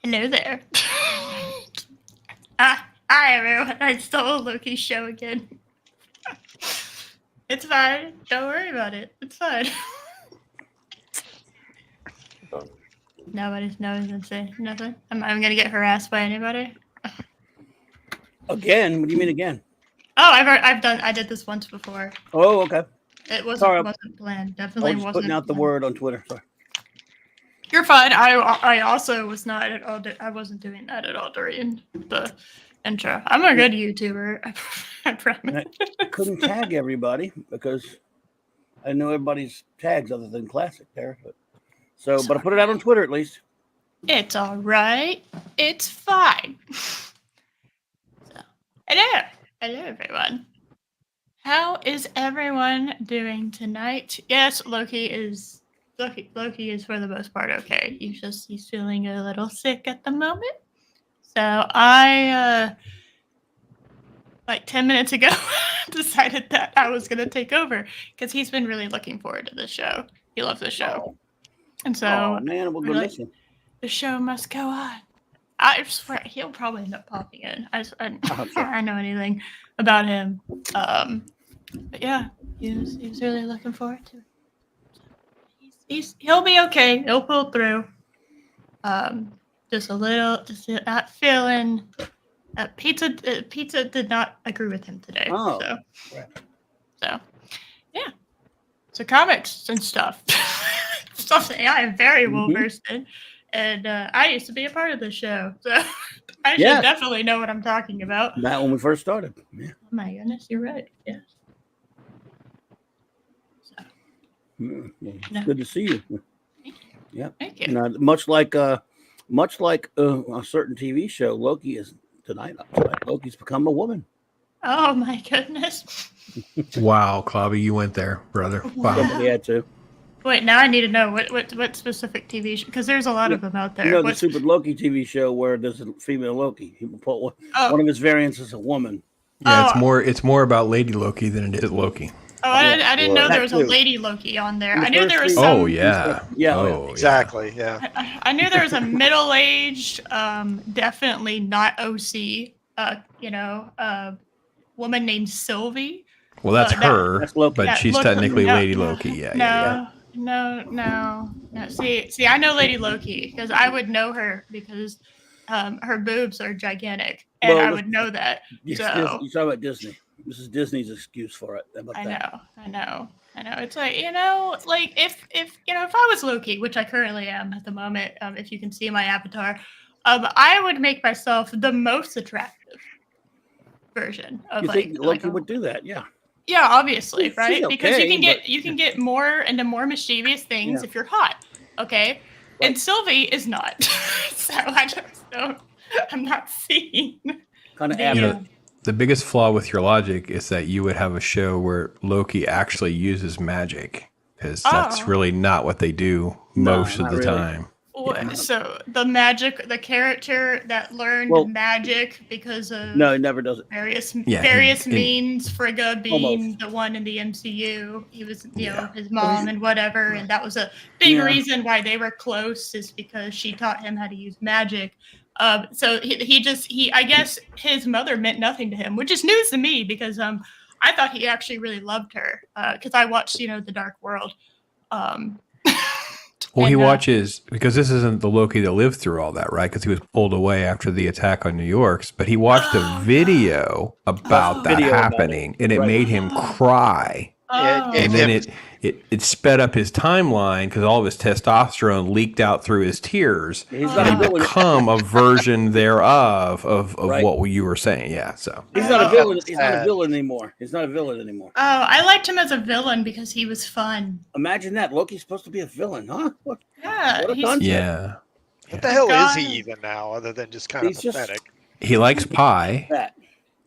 Hello there. Hi everyone. I stole Loki's show again. It's fine. Don't worry about it. It's fine. Nobody's gonna say nothing. I'm gonna get harassed by anybody. Again? What do you mean again? Oh, I did this once before. Oh, okay. It wasn't planned. Definitely I was wasn't putting out the planned. word on Twitter. Sorry. You're fine. I also was not at all. I wasn't doing that at all during the intro. I'm a good YouTuber. I promise. I couldn't tag everybody because I know everybody's tags other than classic there. But I put it out on Twitter at least. It's all right. It's fine. Hello everyone. How is everyone doing tonight? Yes, Loki is for the most part okay. He's feeling a little sick at the moment. So I like 10 minutes ago decided that I was going to take over because he's been really looking forward to the show. He loves the show. And so man, we'll go listen. The show must go on. I swear he'll probably end up popping in. I know anything about him. But yeah, he was really looking forward to it. He'll be okay. He'll pull through. Just not feeling. Pizza did not agree with him today. Oh, so yeah. So comics and stuff. Something I am very well versed in. And I used to be a part of the show, so I should definitely know what I'm talking about. That when we first started. Yeah. Oh my goodness, you're right. Yes. So. Good to see you. Yeah. Thank you. And, much like a certain TV show, Loki is tonight. Loki's become a woman. Oh my goodness. Wow, Clobby, you went there, brother. Wow. Somebody had to. Wait, now I need to know what specific TV show, because there's a lot of them out there. You know the Stupid Loki TV show where there's a female Loki. He put one of his variants is a woman. Yeah, it's more about Lady Loki than it is Loki. Oh, I didn't know there was a Lady Loki on there. I knew there was some. Oh yeah. Yeah. Exactly. Yeah. I knew there was a middle-aged, definitely not OC. Woman named Sylvie. Well, that's her, that's Loki. but she's technically Lady Loki. Yeah. No. See, I know Lady Loki because I would know her because her boobs are gigantic, and I would know that. You're talking about Disney. This is Disney's excuse for it. I know. It's like if I was Loki, which I currently am at the moment, if you can see my avatar, I would make myself the most attractive version of you think Loki would do that? Yeah. Yeah, obviously, right? Okay, because you can get more into more mischievous things if you're hot, okay? Right. And Sylvie is not, so I just don't. I'm not seeing. Kind of the biggest flaw with your logic is that you would have a show where Loki actually uses magic, because that's really not what they do most of the time. So the character that learned magic because of he never does it. Various means. Frigga being the one in the MCU, he was his mom and whatever, and that was a big reason why they were close, is because she taught him how to use magic. So he I guess his mother meant nothing to him, which is news to me because I thought he actually really loved her because I watched The Dark World. Well, he watches, because this isn't the Loki that lived through all that, right? Because he was pulled away after the attack on New York. But he watched a video about that happening, and it made him cry. And then it sped up his timeline because all of his testosterone leaked out through his tears. He's and he become a version thereof of what you were saying. Yeah, so he's not a villain. He's not a villain anymore. Oh, I liked him as a villain because he was fun. Imagine that. Loki's supposed to be a villain, huh? What a concept. Yeah. What the hell is he even now, other than just kind of pathetic? He likes pie.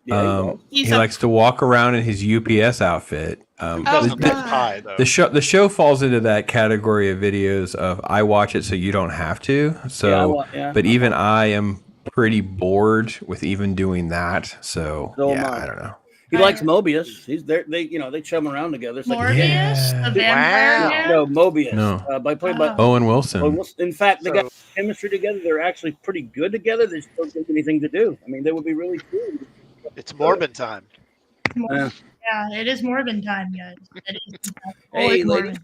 He likes to walk around in his UPS outfit. The show falls into that category of videos of I watch it so you don't have to. So, but even I am pretty bored with even doing that. So I don't know. He likes Mobius. He's there. They chum around together. It's like, Morbius, the vampire. Wow. man? no, Mobius. No. Played by. Owen Wilson. In fact, they So- got chemistry together. They're actually pretty good together. They just don't have anything to do. I mean, they would be really cool. It's Morbin time. Yeah. Yeah, it is Morbin time, guys. It is. Hey, Morbin. ladies.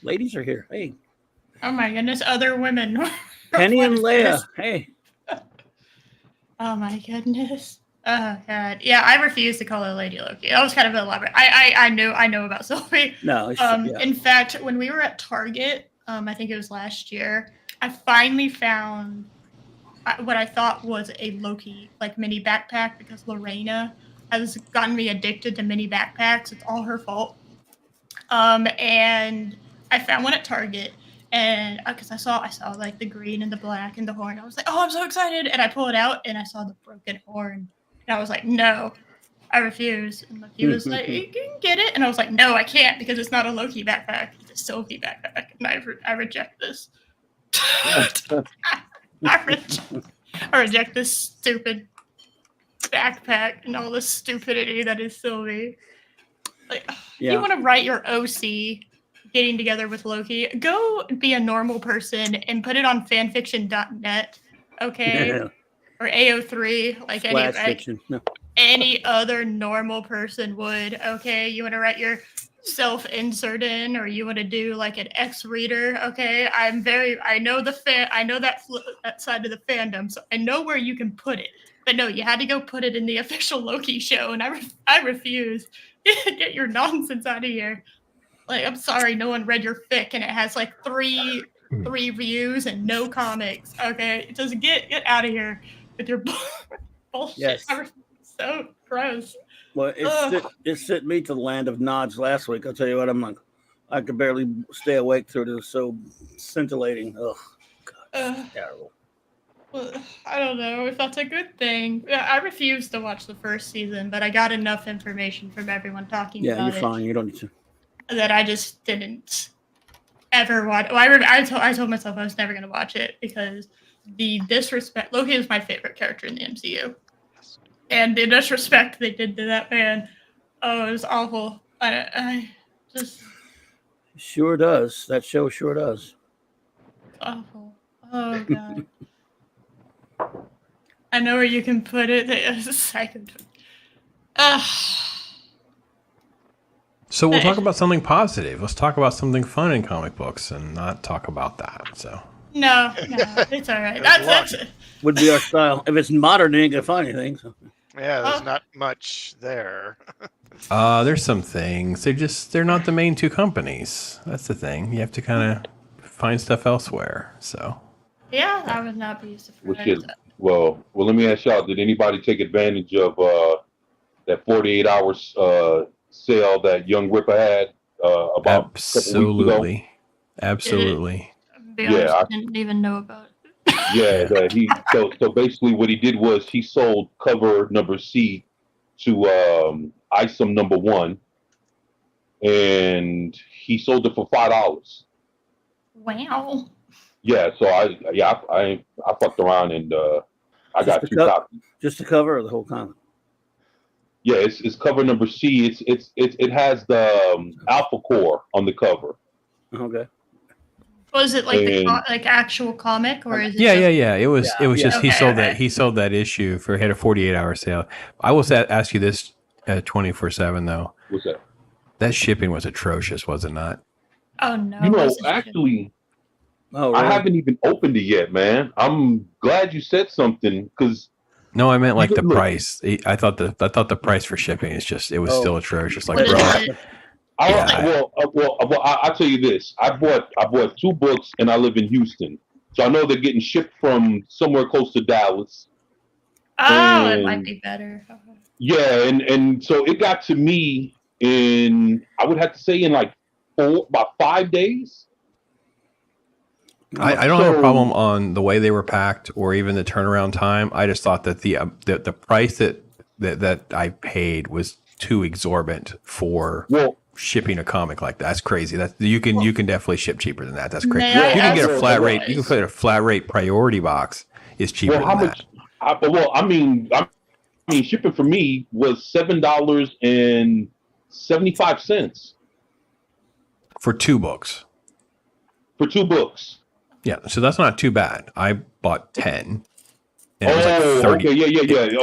Ladies are here. Hey, Oh my goodness, other women. Penny and What is Leia. this? Hey, Oh my goodness. Oh god. Yeah, I refuse to call her Lady Loki. That was kind of elaborate. I know about Sylvie. no. It's, yeah. In fact, when we were at Target, I think it was last year, I finally found what I thought was a Loki like mini backpack because Lorena has gotten me addicted to mini backpacks. It's all her fault. And I found one at Target, and because I saw like the green and the black and the horn, I was like, oh, I'm so excited! And I pull it out, and I saw the broken horn, and I was like, no, I refuse. And he was like, you can get it, and I was like, no, I can't because it's not a Loki backpack; it's a Sylvie backpack, and I reject this. I reject this stupid backpack and all this stupidity that is Sylvie. Like, Yeah. you want to write your OC getting together with Loki, go be a normal person and put it on fanfiction.net, okay? Yeah. Or AO3, like Flash fiction. No. any other normal person would, okay? You want to write your self-insert in, or you want to do like an X reader, okay? I know that side of the fandom, so I know where you can put it. But no, you had to go put it in the official Loki show, and I refuse. Get your nonsense out of here. Like, I'm sorry, no one read your fic, and it has like three views and no comics. Okay, just get out of here with your bullshit. Yes. So gross. Well, it sent me to the land of nods last week. I'll tell you what, I'm like, I could barely stay awake through it. It was so scintillating. Ugh, God, terrible. Well, I don't know if that's a good thing. Yeah, I refused to watch the first season, but I got enough information from everyone talking Yeah, about you're fine. You don't need to. that I just didn't ever watch. Well, I told myself I was never going to watch it because the disrespect. Loki is my favorite character in the MCU, and the disrespect they did to that man, oh, it was awful. I just Sure does. That show sure does. awful. Oh god. I know where you can put it. I could. So we'll talk about something positive. Let's talk about something fun in comic books and not talk about that. So No, it's all right. Good That's luck. it. Would be our style. If it's modern, you ain't gonna find anything. So. Yeah, there's Oh. not much there. there's some things. They're not the main two companies. That's the thing. You have to kind of find stuff elsewhere. So Yeah, I would not be Well, surprised. shit. Well, let me ask y'all: did anybody take advantage of that 48 hours sale that Young Ripper had about a couple weeks ago? Absolutely. Be honest, Yeah, I didn't even know about it. Yeah, that so basically what he did was he sold cover number C to Isom number 1, and he sold it for $5. Wow. Yeah, so I fucked around and I got Just 2 a cup? copies. Just to cover the whole comic. Yeah, it's cover number C. It has the Alpha Core on the cover. Okay. Was it like And- like actual comic, or is it? Yeah, just, yeah, yeah. It was Yeah. just he Okay, sold okay. that issue for had a 48-hour sale. I will ask you this 24/7 though. What's that? That shipping was atrocious, was it not? Oh no. You know, was it- actually, Oh, I really? haven't even opened it yet, man. I'm glad you said something because No, I meant like the Look. price. I thought the price for shipping is just it was Oh. still atrocious. Like, What is bro, it? I'll tell you this. I bought 2 books and I live in Houston, so I know they're getting shipped from somewhere close to Dallas. Oh, it might and- be better. Yeah, and so it got to me in, I would have to say, in like about 5 days. I don't have a So- problem on the way they were packed or even the turnaround time. I just thought that the price that I paid was too exorbitant for Well, shipping a comic like that. That's crazy. That you can definitely ship cheaper than that. That's crazy. May I You can get a ask flat what rate. You can put a flat rate priority box is cheaper well, how than much? I mean, mean, shipping for me was $7.75 for 2 books. for 2 books. Yeah, so that's not too bad. I bought 10. And it was like 30. Okay, yeah.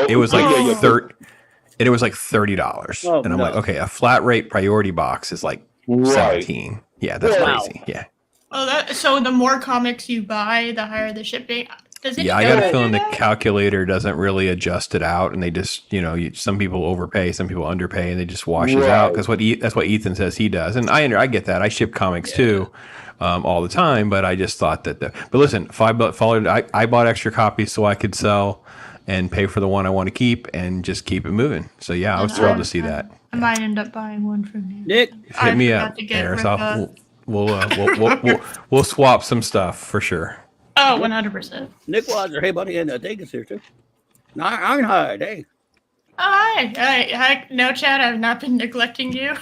It was like Yeah. 30. And it was like $30. Oh, and I'm no. like, okay, a flat rate priority box is like Right. 17. Yeah, that's Wow. crazy. Yeah. Oh, so the more comics you buy, the higher the shipping. Does it? Yeah, I got a do feeling the that? calculator doesn't really adjust it out, and they just, some people overpay, some people underpay, and they just washes out. Right. Because that's what Ethan says he does, and I get that. I ship comics too, all the time, but I just thought that. But listen, I bought extra copies so I could sell and pay for the one I want to keep, and just keep it moving. So yeah, I was thrilled to see that. I might end up buying one from you. Nick, Hit me forgot up, to get Harris. Ripa. We'll swap some stuff for sure. Oh, 100%. Nick Weiser. Hey, buddy, and Dagan's here too. Ironhide. Hey, Hi. No, Chad, I've not been neglecting you.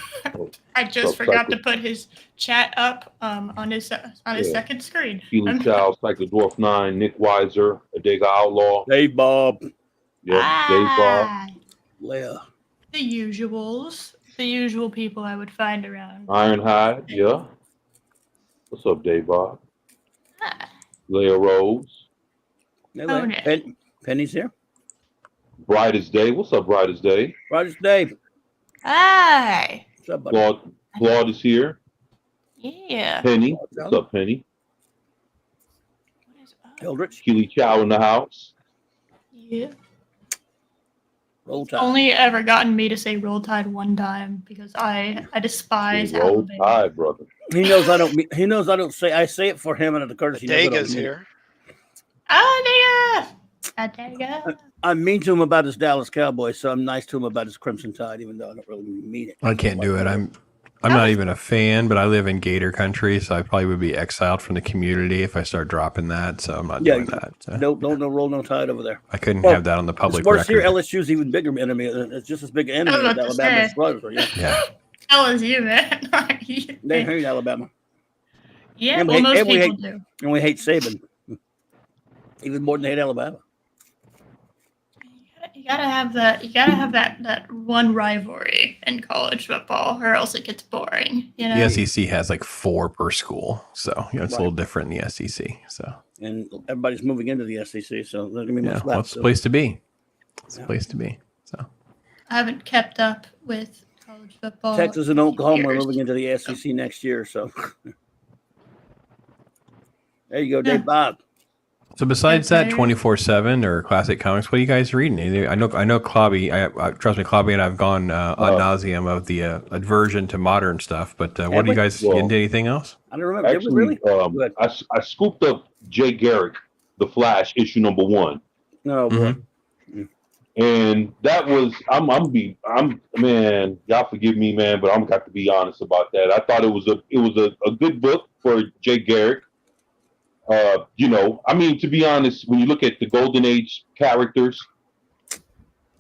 I just forgot to put his chat up on his second screen. Keely Child, Psycho Dwarf 9, Nick Weiser, Adega Outlaw. Dave Bob, Yeah, Dave Bob. Leia. The usuals. The usual people I would find around. Ironhide, yeah. What's up, Dave Bob? Hi. Leia Rose. Hey, Oh, Leia. no. Penny's here. Brightest Day. What's up, Brightest Day? Roger's Dave. Hi. What's up, buddy? Claude is here. Yeah. Penny. What's up, Penny? What is up? Eldritch. Keely Chow in the house. Yeah. Roll Tide. Only ever gotten me to say Roll Tide one time because I despise Roll Alabama. Tide, brother. He knows I don't. He knows I don't say. I say it for him and at the courtesy. Dega's here. Oh, nigga! I'm mean to him about his Dallas Cowboys, so I'm nice to him about his Crimson Tide, even though I don't really mean it. I can't do it. I'm not even a fan, but I live in Gator country, so I probably would be exiled from the community if I start dropping that. So I'm not doing that. So No roll, no tide over there. I couldn't Well, have that on the public Sports record. here, LSU's even bigger enemy. It's just as big an enemy I was as about to Alabama's say. brothers. Yeah, Yeah. Tell us you, man. they hate Alabama, Yeah, And well, we- most and we people do. and we hate Saban even more than they hate Alabama. You gotta have that. You gotta have that one rivalry in college football, or else it gets boring. You know. The SEC has like 4 per school, so it's a little different in the SEC. So And everybody's moving into the SEC, so there's gonna be yeah, much well, left. it's the place to be. It's the place to be. So I haven't kept up with college football. Texas and Oklahoma are years. moving into the SEC next year, so there you go, Yeah. Dave Bob. So besides that, Okay. 24/7 or classic comics, what are you guys reading? I know Clobby. Trust me, Clobby and I've gone ad nauseum of the aversion to modern stuff. But what do you guys Well, into anything else? I don't remember. Did we Actually, really? I scooped up Jay Garrick, The Flash, issue number 1. No, boy. And that was I'm man, y'all forgive me, man, but I'm got to be honest about that. I thought it was a good book for Jay Garrick. I mean, to be honest, when you look at the Golden Age characters,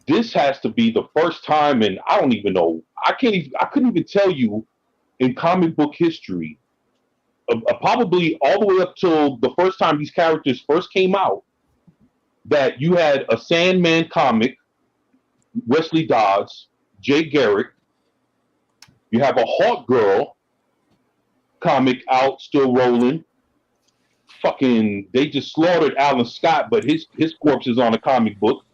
this has to be the first time, and I don't even know. I couldn't even tell you in comic book history, probably all the way up till the first time these characters first came out, that you had a Sandman comic, Wesley Dodds, Jay Garrick. You have a Hawk Girl comic out, still rolling. Fucking, they just slaughtered Alan Scott, but his corpse is on a comic book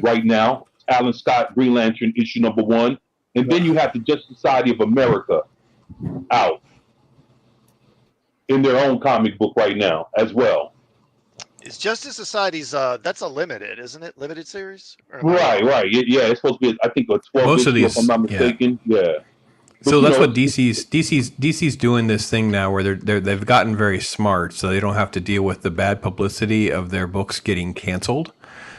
right now. Alan Scott, Green Lantern, issue number 1. And then you have the Justice Society of America out in their own comic book right now as well. Is Justice Society's that's a limited, isn't it? Limited series? Or am Right. Yeah, it's supposed to be, I think, a 12 Most of issue, these, if I'm not mistaken. Yeah. So But, that's you what know, DC's doing this thing now, where they've gotten very smart, so they don't have to deal with the bad publicity of their books getting canceled.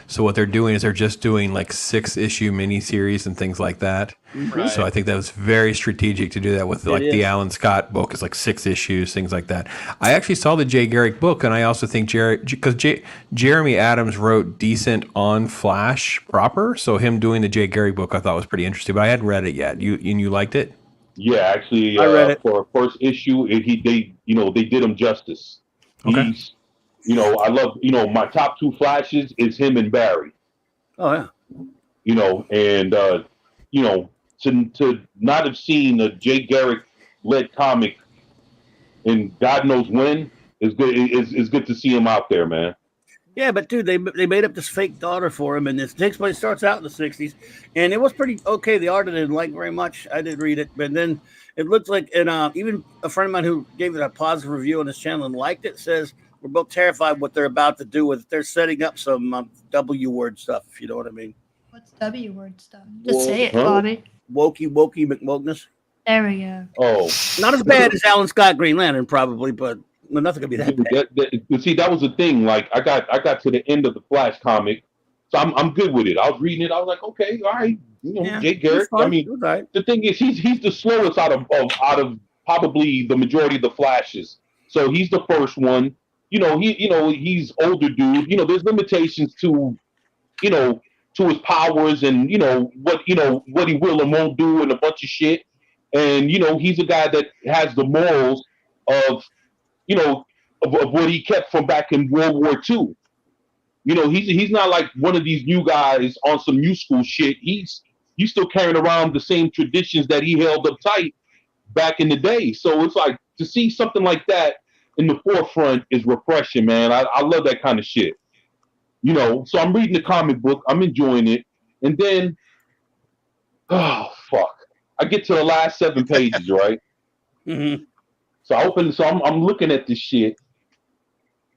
So what they're doing is they're just doing like 6-issue miniseries and things like that. Right. So I think that was very strategic to do that with like is. the Alan Scott book is like 6 issues, things like that. I actually saw the Jay Garrick book, and I also think Jeremy Adams wrote decent on Flash proper. So him doing the Jay Garrick book I thought was pretty interesting, but I hadn't read it yet. You liked it? Yeah, actually, I read it. for a first issue, they did him justice. Okay. He's, I love, my top 2 Flashes is him and Barry. Oh yeah. you know, and you know, to not have seen a Jay Garrick led comic in God knows when is good. Is good to see him out there, man. Yeah, but dude, they made up this fake daughter for him, and this starts out in the '60s, and it was pretty okay. The art I didn't like very much. I did read it, but then it looked like, and even a friend of mine who gave it a positive review on his channel and liked it says we're both terrified what they're about to do with it. They're setting up some W word stuff, if you know what I mean. What's W word stuff? Just say it, Huh? Bobby. Wokey McWokeness. There we go. Oh, Not as bad as Alan Scott Green Lantern, probably, but nothing could be that bad. see, that was the thing. Like, I got to the end of the Flash comic, so I'm good with it. I was reading it. I was like, okay, all right, you know, Yeah, Jay it was Garrick. fun. I mean, It was all right. the thing is, he's the slowest out of probably the majority of the Flashes. So he's the first one. You know, he's older dude. You know, there's limitations to, you know, to his powers and you know what he will and won't do and a bunch of shit. And you know, he's a guy that has the morals of, you know, of what he kept from back in World War II. You know, he's not like one of these new guys on some new school shit. He's still carrying around the same traditions that he held up tight back in the day. So it's like to see something like that in the forefront is refreshing, man. I love that kind of shit. You know, so I'm reading the comic book, I'm enjoying it, and then, oh fuck, I get to the last 7 pages, right? Mm-hmm. So I'm looking at this shit,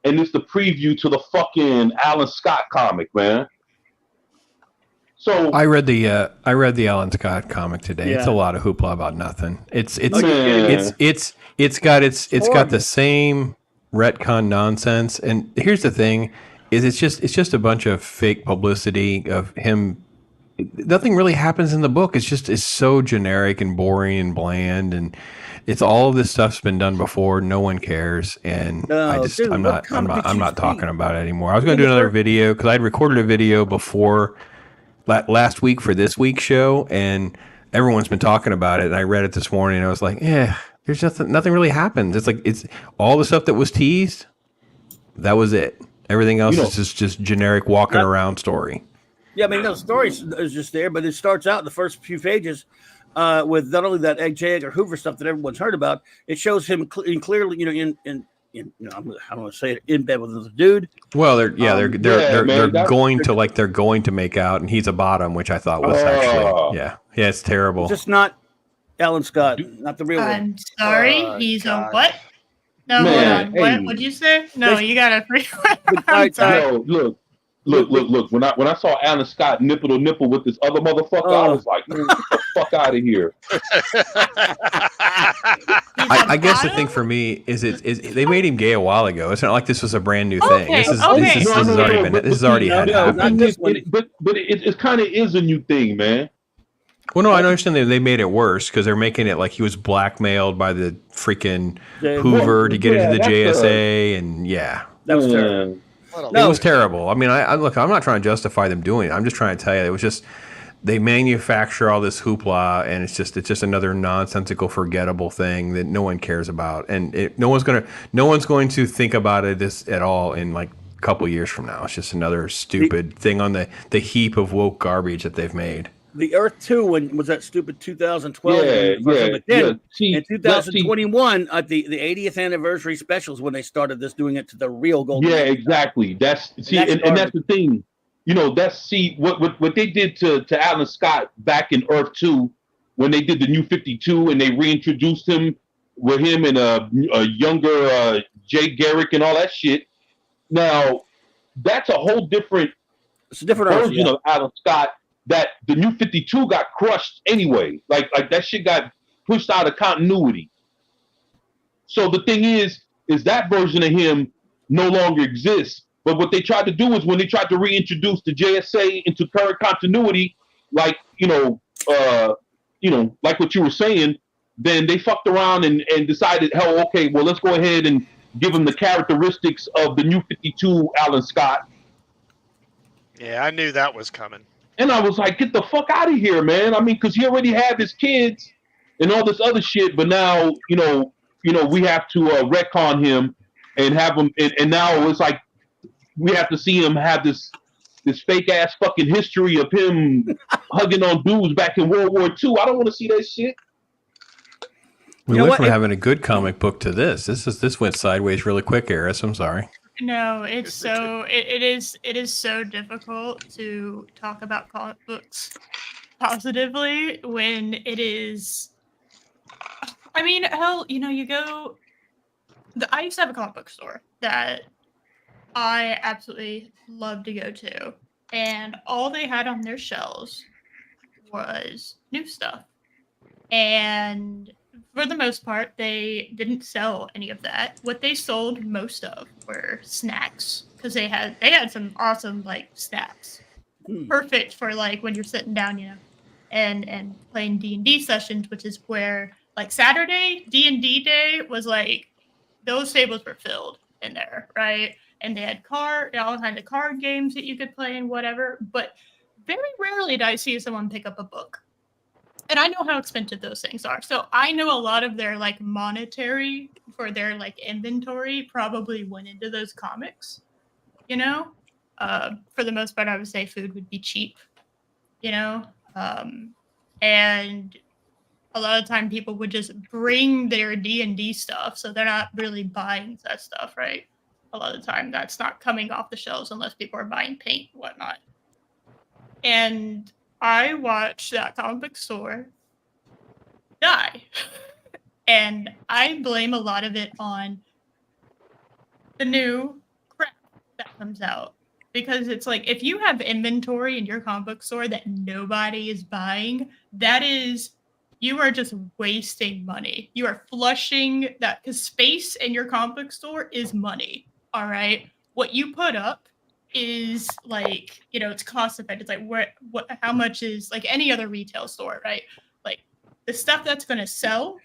and it's the preview to the fucking Alan Scott comic, man. So I read the Alan Scott comic today. It's a Yeah. lot of hoopla about nothing. It's man, got horrible. the same retcon nonsense. And here's the thing: is it's just a bunch of fake publicity of him. Nothing really happens in the book. It's so generic and boring and bland, and it's all of this stuff's been done before. No one cares, and No, dude, I'm what not comic did I'm you not see? talking about it anymore. I was going to Dude, do the another first- video because I'd recorded a video before last week for this week's show, and everyone's been talking about it. And I read it this morning, and I was like, "Yeah, there's nothing really happens." It's like it's all the stuff that was teased. That was it. Everything else You know- is just generic walking Not- around story. Yeah, I mean, no, the story is just there, but it starts out in the first few pages with not only that J. Edgar Hoover stuff that everyone's heard about. It shows him clearly, you know, in you know, I don't want to say it, in bed with the dude. Well, they're yeah, man, they're that's- going to make out, and he's a bottom, which I thought was Oh. actually it's terrible. Just not Alan Scott, not the real one. I'm sorry. Oh, He's God. a what? No, Man, hold on. hey. What would you say? No, you got to free. I'm Alright, sorry. Yo, look. When I saw Alan Scott nipple to nipple with this other motherfucker, I was like, man, get the fuck out of here. I guess the thing for me is they made him gay a while ago. It's not like this was a brand new thing. Okay, This is okay. this has already been this has already had no, happened. not this one. But it kind of is a new thing, man. Well, no, I understand they made it worse because they're making it like he was blackmailed by the freaking Yeah, Hoover to get yeah, into the that's JSA, and yeah, That was terrible. Man. What a it No. was terrible. I mean, I look, I'm not trying to justify them doing it. I'm just trying to tell you, it was just they manufacture all this hoopla, and it's just another nonsensical, forgettable thing that no one cares about, and no one's going to think about it this at all in like a couple years from now. It's just another stupid thing on the heap of woke garbage that they've made. The Earth 2 when was that stupid 2012? Yeah. But then See, in 2021 at the 80th anniversary specials when they started this, doing it to the real Golden Yeah, Age. exactly. That's that's and that's the thing. You know, what they did to Alan Scott back in Earth 2 when they did the New 52 and they reintroduced him with him and a younger Jay Garrick and all that shit. Now, that's a whole different It's a different Earth. version of Alan Scott. That the New 52 got crushed anyway. Like that shit got pushed out of continuity. So the thing is that version of him no longer exists. But what they tried to do is when they tried to reintroduce the JSA into current continuity, like like what you were saying, then they fucked around and decided, hell, okay, well, let's go ahead and give him the characteristics of the New 52 Alan Scott. Yeah, I knew that was coming. And I was like, get the fuck out of here, man. I mean, because he already had his kids and all this other shit, but now, we have to retcon him and have him, and now it's like we have to see him have this this fake ass fucking history of him hugging on dudes back in World War II. I don't want to see that shit. We You know went what? from having a good comic book to this. This went sideways really quick, Eris. I'm sorry. No, it's so it is so difficult to talk about comic books positively when it is. I mean, hell, you go. I used to have a comic book store that I absolutely love to go to, and all they had on their shelves was new stuff, and for the most part, they didn't sell any of that. What they sold most of were snacks because they had some awesome like snacks, perfect for like when you're sitting down, and playing D&D sessions, which is where like Saturday D&D day was like those tables were filled in there, right? And they had all kinds of card games that you could play and whatever. But very rarely did I see someone pick up a book. And I know how expensive those things are. So I know a lot of their like monetary for their like inventory probably went into those comics, For the most part, I would say food would be cheap, and a lot of time people would just bring their D&D stuff. So they're not really buying that stuff, right? A lot of the time that's not coming off the shelves unless people are buying paint and whatnot. And I watched that comic book store die. And I blame a lot of it on the new crap that comes out. Because it's like, if you have inventory in your comic book store that nobody is buying, you are just wasting money. You are flushing that, because space in your comic book store is money. All right. What you put up is like, it's cost effective. It's like how much is like any other retail store, right? Like the stuff that's going to sell,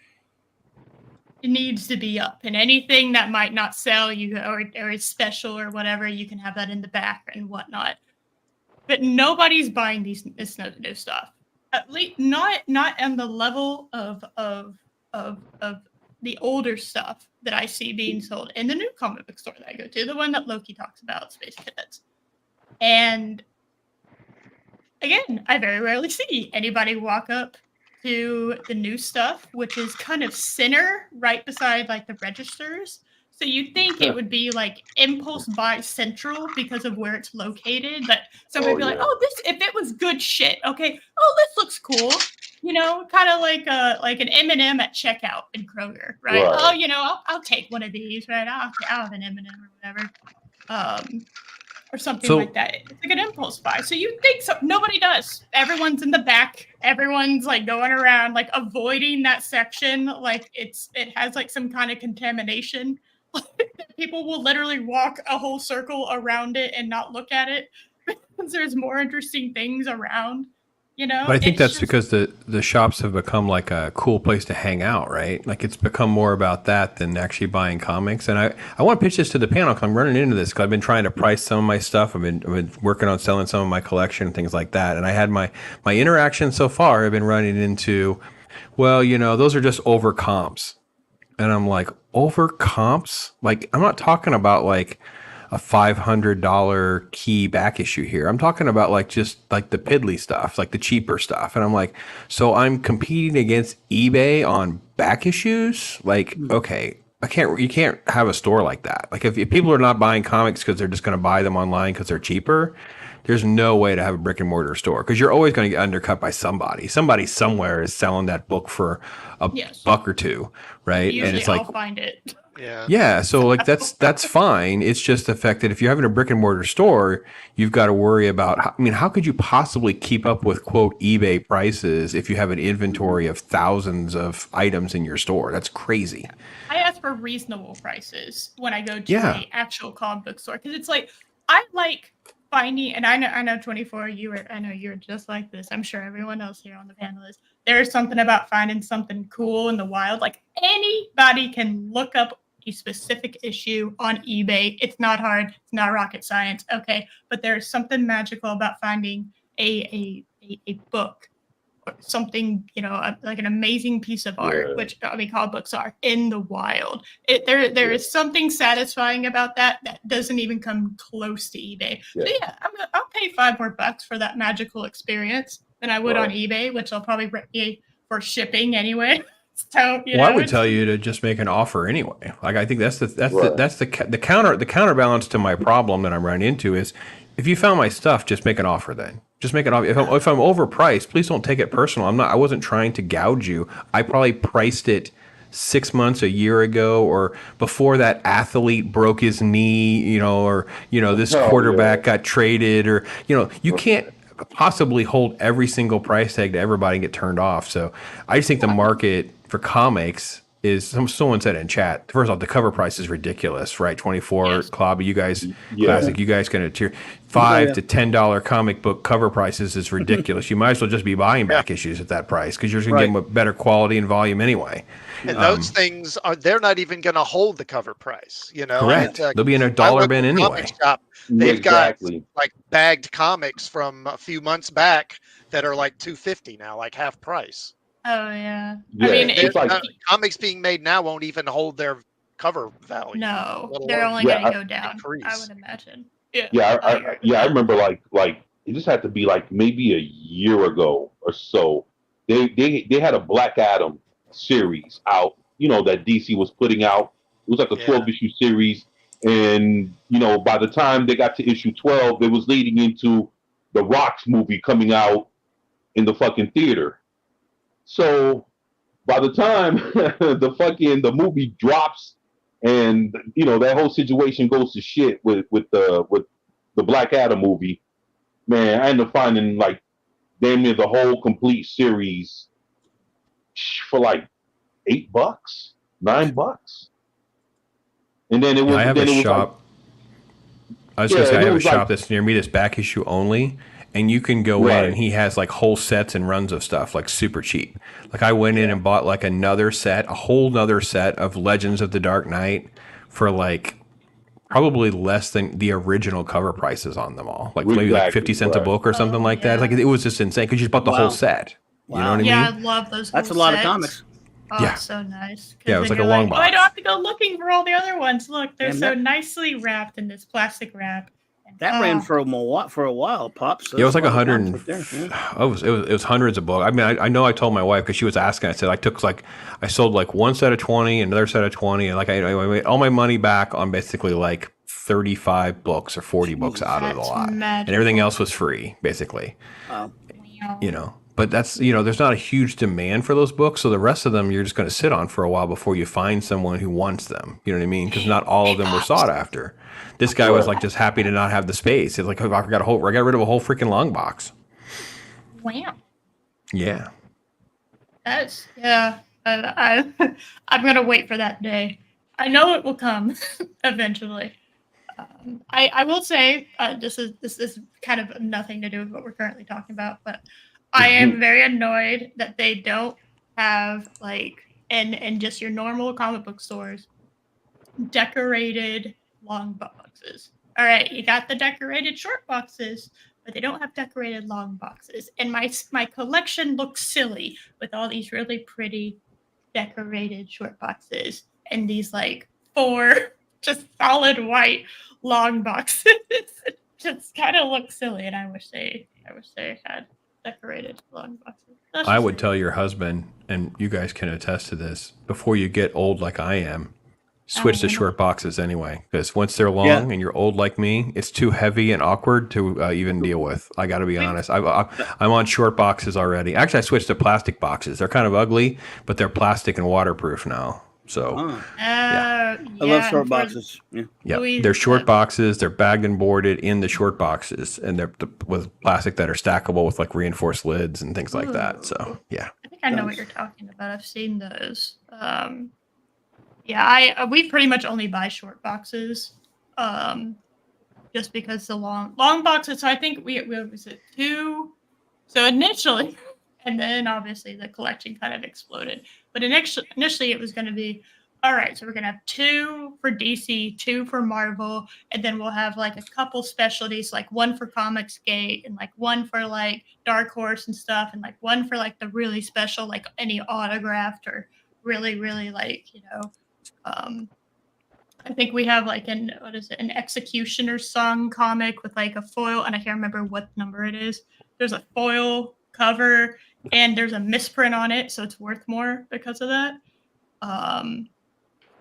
it needs to be up, and anything that might not sell or is special or whatever, you can have that in the back and whatnot. But nobody's buying this new stuff. At least not on the level of the older stuff that I see being sold in the new comic book store that I go to, the one that Loki talks about, Space Cadets. And again, I very rarely see anybody walk up to the new stuff, which is kind of center right beside like the registers. So you'd think it would be like impulse buy central because of where it's located, but somebody would be like, "Oh, if it was good shit, okay. Oh, this looks cool." Kind of like an M&M at checkout in Kroger, right? Oh, I'll take one of these, right? I'll have an M&M or whatever. Or something like that. It's like an impulse buy. So you think so? Nobody does. Everyone's in the back. Everyone's like going around, like abiling that section. Like it has like some kind of contamination. People will literally walk a whole circle around it and not look at it because there's more interesting things around. But I think that's because the shops have become like a cool place to hang out, right? Like it's become more about that than actually buying comics. And I want to pitch this to the panel because I'm running into this because I've been trying to price some of my stuff. I've been working on selling some of my collection and things like that. And I had my interaction so far. I've been running into, well, those are just over comps. And I'm like, over comps? Like I'm not talking about like a $500 key back issue here. I'm talking about like just like the piddly stuff, like the cheaper stuff. And I'm like, so I'm competing against eBay on back issues? Like, okay, you can't have a store like that. Like if people are not buying comics because they're just going to buy them online because they're cheaper, there's no way to have a brick and mortar store because you're always going to get undercut by somebody. Somebody somewhere is selling that book for a buck or two, right? Usually and it's like, I'll find it. Yeah. So like that's fine. It's just the fact that if you're having a brick and mortar store, you've got to worry about, how could you possibly keep up with quote eBay prices if you have an inventory of thousands of items in your store? That's crazy. I ask for reasonable prices when I go to an actual comic book store because it's like, I like finding, and I know 24, I know you're just like this. I'm sure everyone else here on the panel is. There's something about finding something cool in the wild. Like anybody can look up a specific issue on eBay. It's not hard. It's not rocket science. Okay. But there's something magical about finding a book something, like an amazing piece of art, Yeah. which I mean, comic books are in the wild. There is something satisfying about that doesn't even come close to eBay. Yeah. So yeah, I'll pay $5 more for that magical experience than I would on Right. eBay, which I'll probably rent me for shipping anyway. So Well, I would tell you to just make an offer anyway. Like I think that's Right. the counterbalance to my problem that I'm running into is if you found my stuff, just make an offer then. Just make an offer. If I'm overpriced, please don't take it personal. I wasn't trying to gouge you. I probably priced it 6 months, a year ago, or before that athlete broke his knee, or this Oh, quarterback yeah. got traded, or you can't possibly hold every single price tag to everybody and get turned off. So I just think the market for comics is, someone said in chat, first off, the cover price is ridiculous, right? 24 Yes. Klobby, you guys, Yeah. classic, you guys can tier $5 yeah. to $10 comic book cover prices is ridiculous. You might as well just be buying back issues at that price because you're just gonna get them a better quality and volume anyway. And those things they're not even going to hold the cover price, Correct. And, They'll be in a I dollar look bin at the anyway. comic shop, they've got Exactly. like bagged comics from a few months back that are like $250 now, like half price. Oh yeah. Yeah, I mean, it's like- Comics being made now won't even hold their cover value. no, let they're alone only Yeah, going to go down. I increase. would imagine. Yeah. Yeah, I agree with I that. remember like it just had to be like maybe a year ago or so. They had a Black Adam series out, that DC was putting out. It was like a Yeah. 12-issue series, and by the time they got to issue 12, it was leading into the Rock's movie coming out in the fucking theater. So by the time the movie drops and that whole situation goes to shit with the Black Adam movie, man, I ended up finding like damn near the whole complete series for like $8, $9. And then it was I have a then it was shop. I was Yeah, gonna say I it have a was like- shop that's near me that's back issue only, and you can go in Right. and he has like whole sets and runs of stuff like super cheap. Like I went in and bought like a whole nother set of Legends of the Dark Knight for like probably less than the original cover prices on them all. Like maybe like Exactly, 50 cents a right. book or something Oh, like that. yeah. Like it was just insane because you just bought the Wow. whole set. You know Wow. what I Yeah, I mean? love those. That's a whole lot of sets. comics. Oh, Yeah. it's so nice. 'Cause Yeah, it was then like a you're long Oh, I don't box. have to go looking for all the other ones. Look, they're And so that- nicely wrapped in this plastic wrap. That ran for a while, Pops. So Yeah, it was that's like a lot of 100. comics right there, yeah. It was hundreds of books. I mean, I know I told my wife because she was asking. I said I sold like one set of 20, another set of 20, and like I made all my money back on basically like 35 books or 40 books out of the That's lot, and magical. everything else was free basically. Wow. Wow. But that's there's not a huge demand for those books, so the rest of them you're just going to sit on for a while before you find someone who wants them. You know what I mean? Because not all of them were sought after. This guy was like just happy to not have the space. It's like I got rid of a whole freaking long box. Wow. Yeah. That's I'm gonna wait for that day. I know it will come eventually. I will say this is kind of nothing to do with what we're currently talking about, but I am very annoyed that they don't have like in just your normal comic book stores decorated long boxes. All right, you got the decorated short boxes, but they don't have decorated long boxes. And my collection looks silly with all these really pretty decorated short boxes and these like 4 just solid white long boxes. It just kind of looks silly, and I wish they had decorated long boxes. That's I just would me. tell your husband, and you guys can attest to this, before you get old like I am, switch to Oh. short boxes anyway. Because once they're long Yeah. and you're old like me, it's too heavy and awkward to even deal with. I got to be honest. I'm on short boxes already. Actually, I switched to plastic boxes. They're kind of ugly, but they're plastic and waterproof now. So, Oh, I I love short boxes. Yeah. yeah, Louise, they're short that- boxes. They're bagged and boarded in the short boxes, and they're with plastic that are stackable with like reinforced lids and things like that. So, yeah. I think I know what you're talking about. I've seen those. Yeah, we pretty much only buy short boxes, just because the long boxes. So I think we was it 2. So initially, and then obviously the collection kind of exploded. But initially it was going to be all right, so we're gonna have 2 for DC, 2 for Marvel, and then we'll have like a couple specialties, like 1 for Comicsgate and like 1 for like Dark Horse and stuff, and like 1 for like the really special, like any autographed or really, really like, I think we have like an Executioner Song comic with like a foil, and I can't remember what number it is. There's a foil cover and there's a misprint on it, so it's worth more because of that.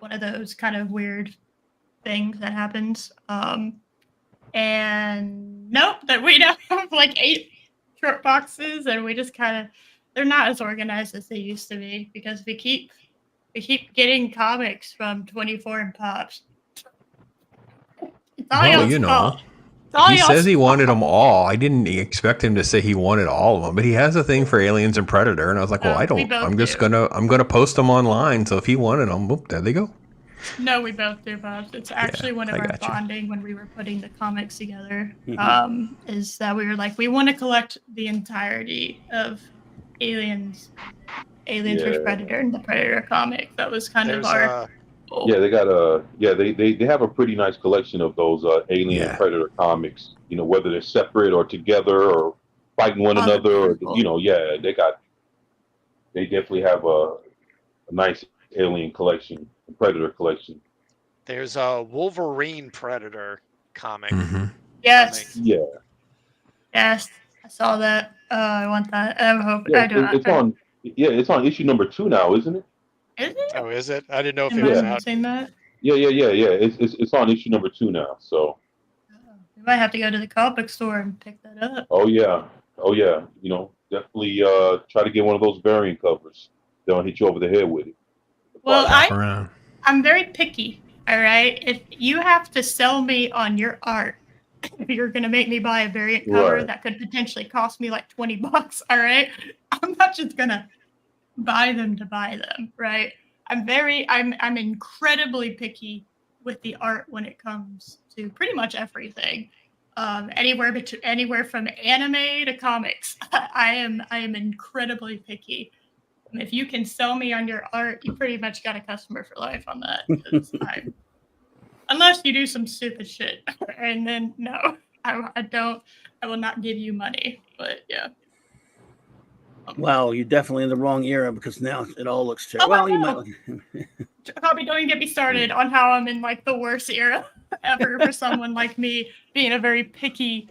One of those kind of weird things that happens. And nope, that we now have like 8 short boxes, and we just kind of, they're not as organized as they used to be because we keep getting comics from 24 and Pops. It's all Well, y'all's fault. It's all He y'all's says he fault. wanted them all. I didn't expect him to say he wanted all of them, but he has a thing for Aliens and Predator, and I was like, well, I We don't. both I'm just do. gonna post them online. So if he wanted them, whoop, there they go. No, we both do, Pops. It's actually one of I our gotcha. bonding when we were putting the comics together. Mhm. Is that we were like, we want to collect the entirety of Aliens vs Yeah. Predator and the Predator comic. That was kind of There's our goal. Yeah, they got they have a pretty nice collection of those Alien and Predator comics. You know, whether they're separate or together or fighting one Oh, they're another, or beautiful. you know, yeah, they definitely have a nice Alien collection, Predator collection. There's a Wolverine Predator comic. Mm-hmm. Yes, Yeah, yes, I saw that. I want that. I hope yeah, I do. it's on. Yeah, it's on issue number 2 now, isn't it? Is it? Oh, is it? I didn't know if Am it I was out. missing that? Yeah. It's on issue number 2 now. So, Oh, we might have to go to the comic store and pick that up. oh yeah. You know, definitely try to get one of those variant covers. They don't hit you over the head with it. Well, Around. I'm very picky. All right, if you have to sell me on your art, if you're gonna make me buy a variant cover Right. that could potentially cost me like $20, all right, I'm not just gonna buy them to buy them, right? I'm incredibly picky with the art when it comes to pretty much everything. Anywhere from anime to comics, I am incredibly picky. If you can sell me on your art, you pretty much got a customer for life on that. 'Cause unless you do some stupid shit, and then no, I don't. I will not give you money. But yeah. Wow, you're definitely in the wrong era because now it all looks Oh, terrible. I Well, you know. might. Probably don't even get me started on how I'm in like the worst era ever for someone like me being a very picky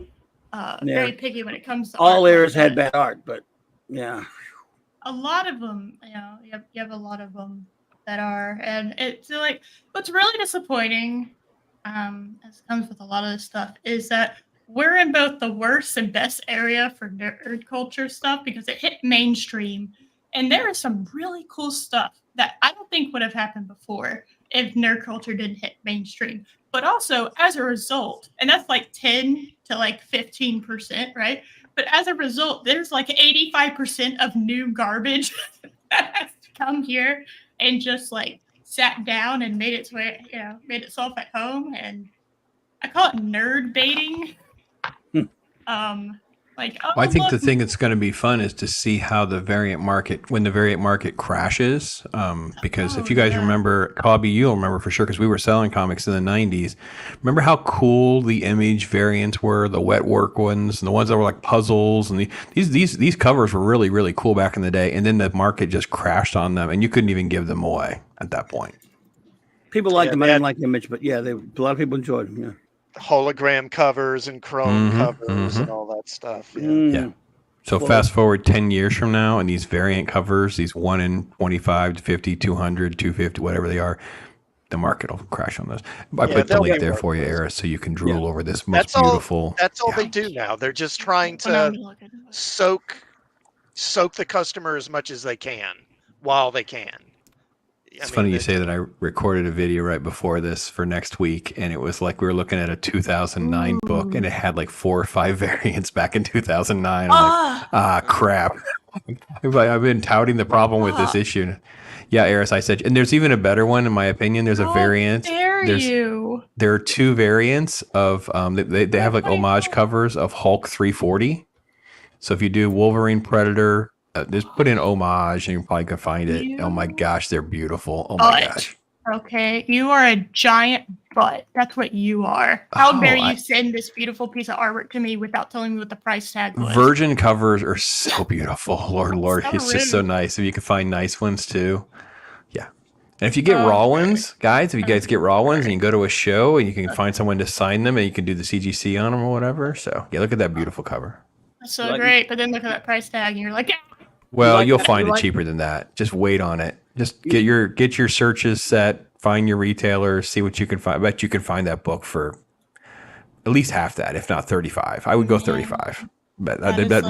when it comes to All art like eras had that. bad art, but yeah. A lot of them, you have a lot of them that are, and it's like what's really disappointing, as comes with a lot of this stuff, is that we're in both the worst and best area for nerd culture stuff because it hit mainstream, and there is some really cool stuff that I don't think would have happened before if nerd culture didn't hit mainstream. But also as a result, and that's like 10 to like 15%, right? But as a result, there's like 85% of new garbage that has come here and just like sat down and made made itself at home. And I call it nerd baiting. I think the thing that's going to be fun is to see how when the variant market crashes. Because if you guys remember, Cobby, you'll remember for sure because we were selling comics in the 90s. Remember how cool the Image variants were, the wet work ones, and the ones that were like puzzles, and these covers were really, really cool back in the day. And then the market just crashed on them, and you couldn't even give them away at that point. People like Yeah, them. I they didn't had- like the Image, but yeah, a lot of people enjoyed them. Yeah. Hologram covers and chrome Mhm, covers mhm. and all that stuff. Yeah. Mm. Yeah. So Well- fast forward 10 years from now, and these variant covers, these 1 in 25 to 50, 200, 250, whatever they are, the market will crash on those. I Yeah, put the they'll link get there worse. for you, Eris, so you can drool over this most That's all- beautiful. That's all they do now. They're just trying to soak the customer as much as they can while they can. It's funny you say that. I recorded a video right before this for next week, and it was like we were looking at a 2009 book, and it had like 4 or 5 variants back in 2009. I'm like, crap. I've been touting the problem with this issue. Yeah, Eris, I said, and there's even a better one in my opinion. There's a variant. There are 2 variants of they have like homage covers of Hulk 340. So if you do Wolverine Predator, just put in homage and you probably can find it. Oh my gosh, they're beautiful. Oh my gosh. Okay, you are a giant butt. That's what you are. How Oh, dare you send this beautiful piece of artwork to me without telling me what the price tag was? Virgin covers are so beautiful. Lord, So it's just so rude. nice. If you can find nice ones too. Yeah. And if you get raw ones, guys, if you guys get raw ones and you go to a show and you can find someone to sign them and you can do the CGC on them or whatever. So yeah, look at that beautiful cover. That's so great. But then look at that price tag and you're like, Well, you'll that? find You it like- cheaper than that. Just wait on it. Just get your searches set, find your retailers, see what you can find. I bet you can find that book for at least half that, if not 35. I would go 35. But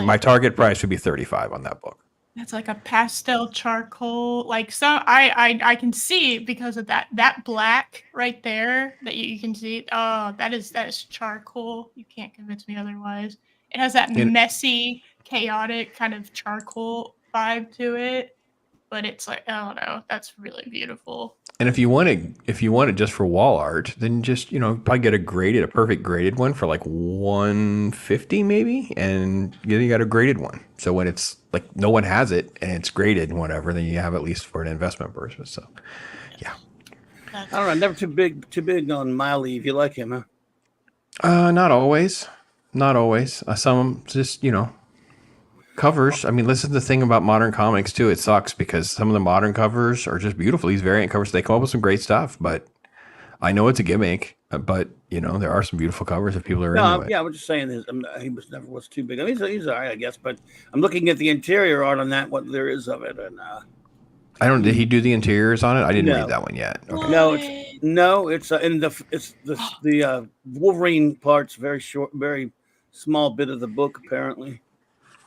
my target price would be 35 on that book. that's like a pastel charcoal. Like I can see because of that black right there that you can see. Oh, that is charcoal. You can't convince me otherwise. It has that messy, chaotic kind of charcoal vibe to it. But it's like, I don't know, that's really beautiful. And if you want it just for wall art, then just, probably get a perfect graded one for like $150 maybe, and you got a graded one. So when it's like no one has it and it's graded and whatever, then you have at least for an investment purpose. So yeah. I don't know, never too big on Miley. If you like him, huh? Not always. Some just, covers. I mean, this is the thing about modern comics too. It sucks because some of the modern covers are just beautiful. These variant covers, they come up with some great stuff, but I know it's a gimmick, but there are some beautiful covers if people are into it. Yeah, I was just saying this. He never was too big. I mean, he's all right, I guess, but I'm looking at the interior art on that, what there is of it. And did he do the interiors on it? I didn't read that one yet. Okay. It's the Wolverine part's very short, very small bit of the book apparently.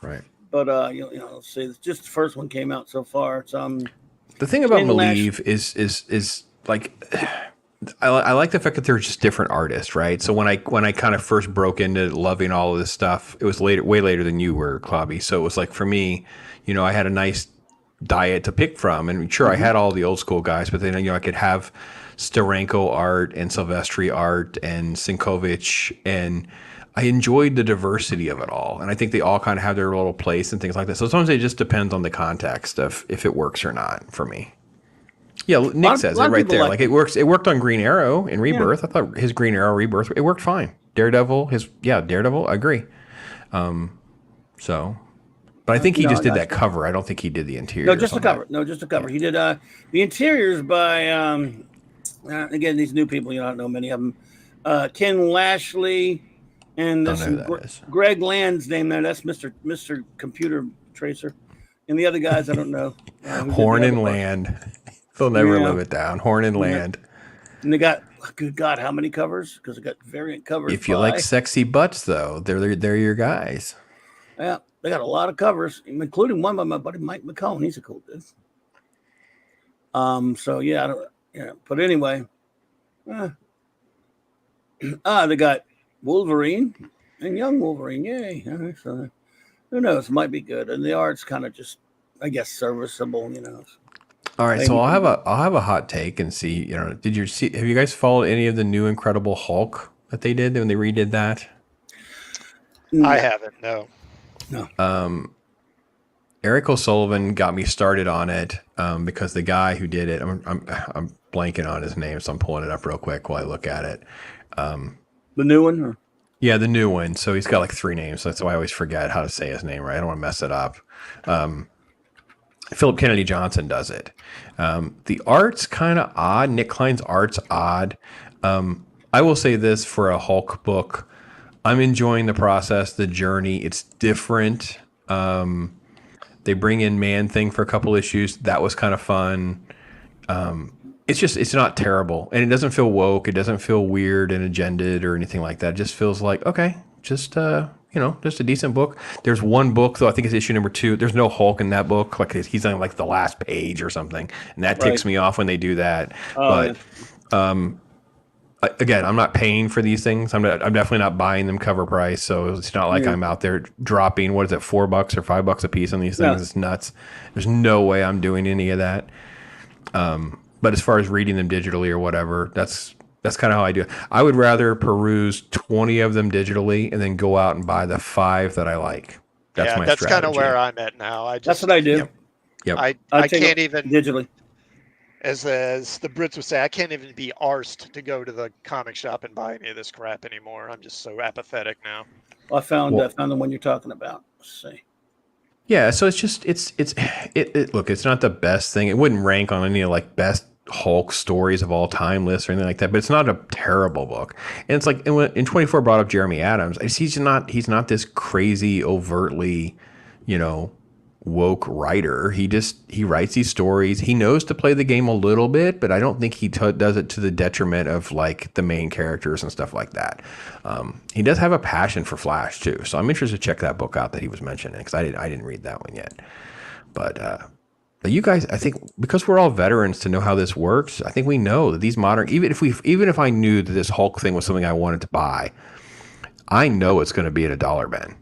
Right. But let's see. It's just the first one came out so far. It's the thing about Maleev is like I like the fact that they're just different artists, right? So when I kind of first broke into loving all of this stuff, it was way later than you were, Klobby. So it was like for me, I had a nice diet to pick from, and sure, I had all the old school guys, but then I could have Steranko art and Silvestri art and Sinkovich, and I enjoyed the diversity of it all. And I think they all kind of have their little place and things like that. So sometimes it just depends on the context of if it works or not for me. Yeah, Nick says it right there. Like it works. It worked on Green Arrow in Rebirth. Yeah. I thought his Green Arrow Rebirth, it worked fine. Daredevil, I agree. But I think he just did that cover. I don't think he did the interior. No, just the cover. Yeah. He did the interiors by again, these new people, I don't know many of them. Ken Lashley and Greg Land's name there. That's Mr. Computer Tracer. And the other guys, I don't know. Horn and Land. They'll never live it down. Horn and Land. And they got, good God, how many covers? Because they got variant covers. If you like sexy butts, though, they're your guys. Yeah, they got a lot of covers, including one by my buddy Mike McCone. He's a cool dude. So yeah, but anyway, they got Wolverine and Young Wolverine. Yay! So who knows? It might be good, and the art's kind of just, I guess, serviceable. All right, so I'll have a hot take and see. Have you guys followed any of the new Incredible Hulk that they did when they redid that? I haven't. No. Eric O'Sullivan got me started on it because the guy who did it, I'm blanking on his name, so I'm pulling it up real quick while I look at it. The new one? Or? Yeah, the new one. So he's got like 3 names. So that's why I always forget how to say his name, right? I don't want to mess it up. Philip Kennedy Johnson does it. The art's kind of odd. Nick Klein's art's odd. I will say this for a Hulk book. I'm enjoying the process, the journey. It's different. They bring in Man-Thing for a couple issues. That was kind of fun. It's not terrible. And it doesn't feel woke. It doesn't feel weird and agended or anything like that. It just feels like, okay, just a decent book. There's one book, though, I think it's issue number 2. There's no Hulk in that book. Like he's on like the last page or something. And that ticks me off when they do that. Again, I'm not paying for these things. I'm definitely not buying them cover price. So it's not like I'm out there dropping, what is it, $4 or $5 a piece on these things. It's nuts. There's no way I'm doing any of that. But as far as reading them digitally or whatever, that's kind of how I do it. I would rather peruse 20 of them digitally and then go out and buy the 5 that I like. That's my strategy. Kind of where I'm at now. That's what I do. Yep. I can't even digitally. As the Brits would say, I can't even be arsed to go to the comic shop and buy any of this crap anymore. I'm just so apathetic now. I found the one you're talking about. Let's see. Yeah, so it's just look, it's not the best thing. It wouldn't rank on any like best Hulk stories of all time lists or anything like that, but it's not a terrible book. And it's like in 24 brought up Jeremy Adams. He's not this crazy overtly, woke writer. He writes these stories. He knows to play the game a little bit, but I don't think he does it to the detriment of like the main characters and stuff like that. He does have a passion for Flash too, so I'm interested to check that book out that he was mentioning because I didn't read that one yet. But you guys, I think because we're all veterans to know how this works, I think we know that these modern, even if I knew that this Hulk thing was something I wanted to buy, I know it's going to be at $1 bin.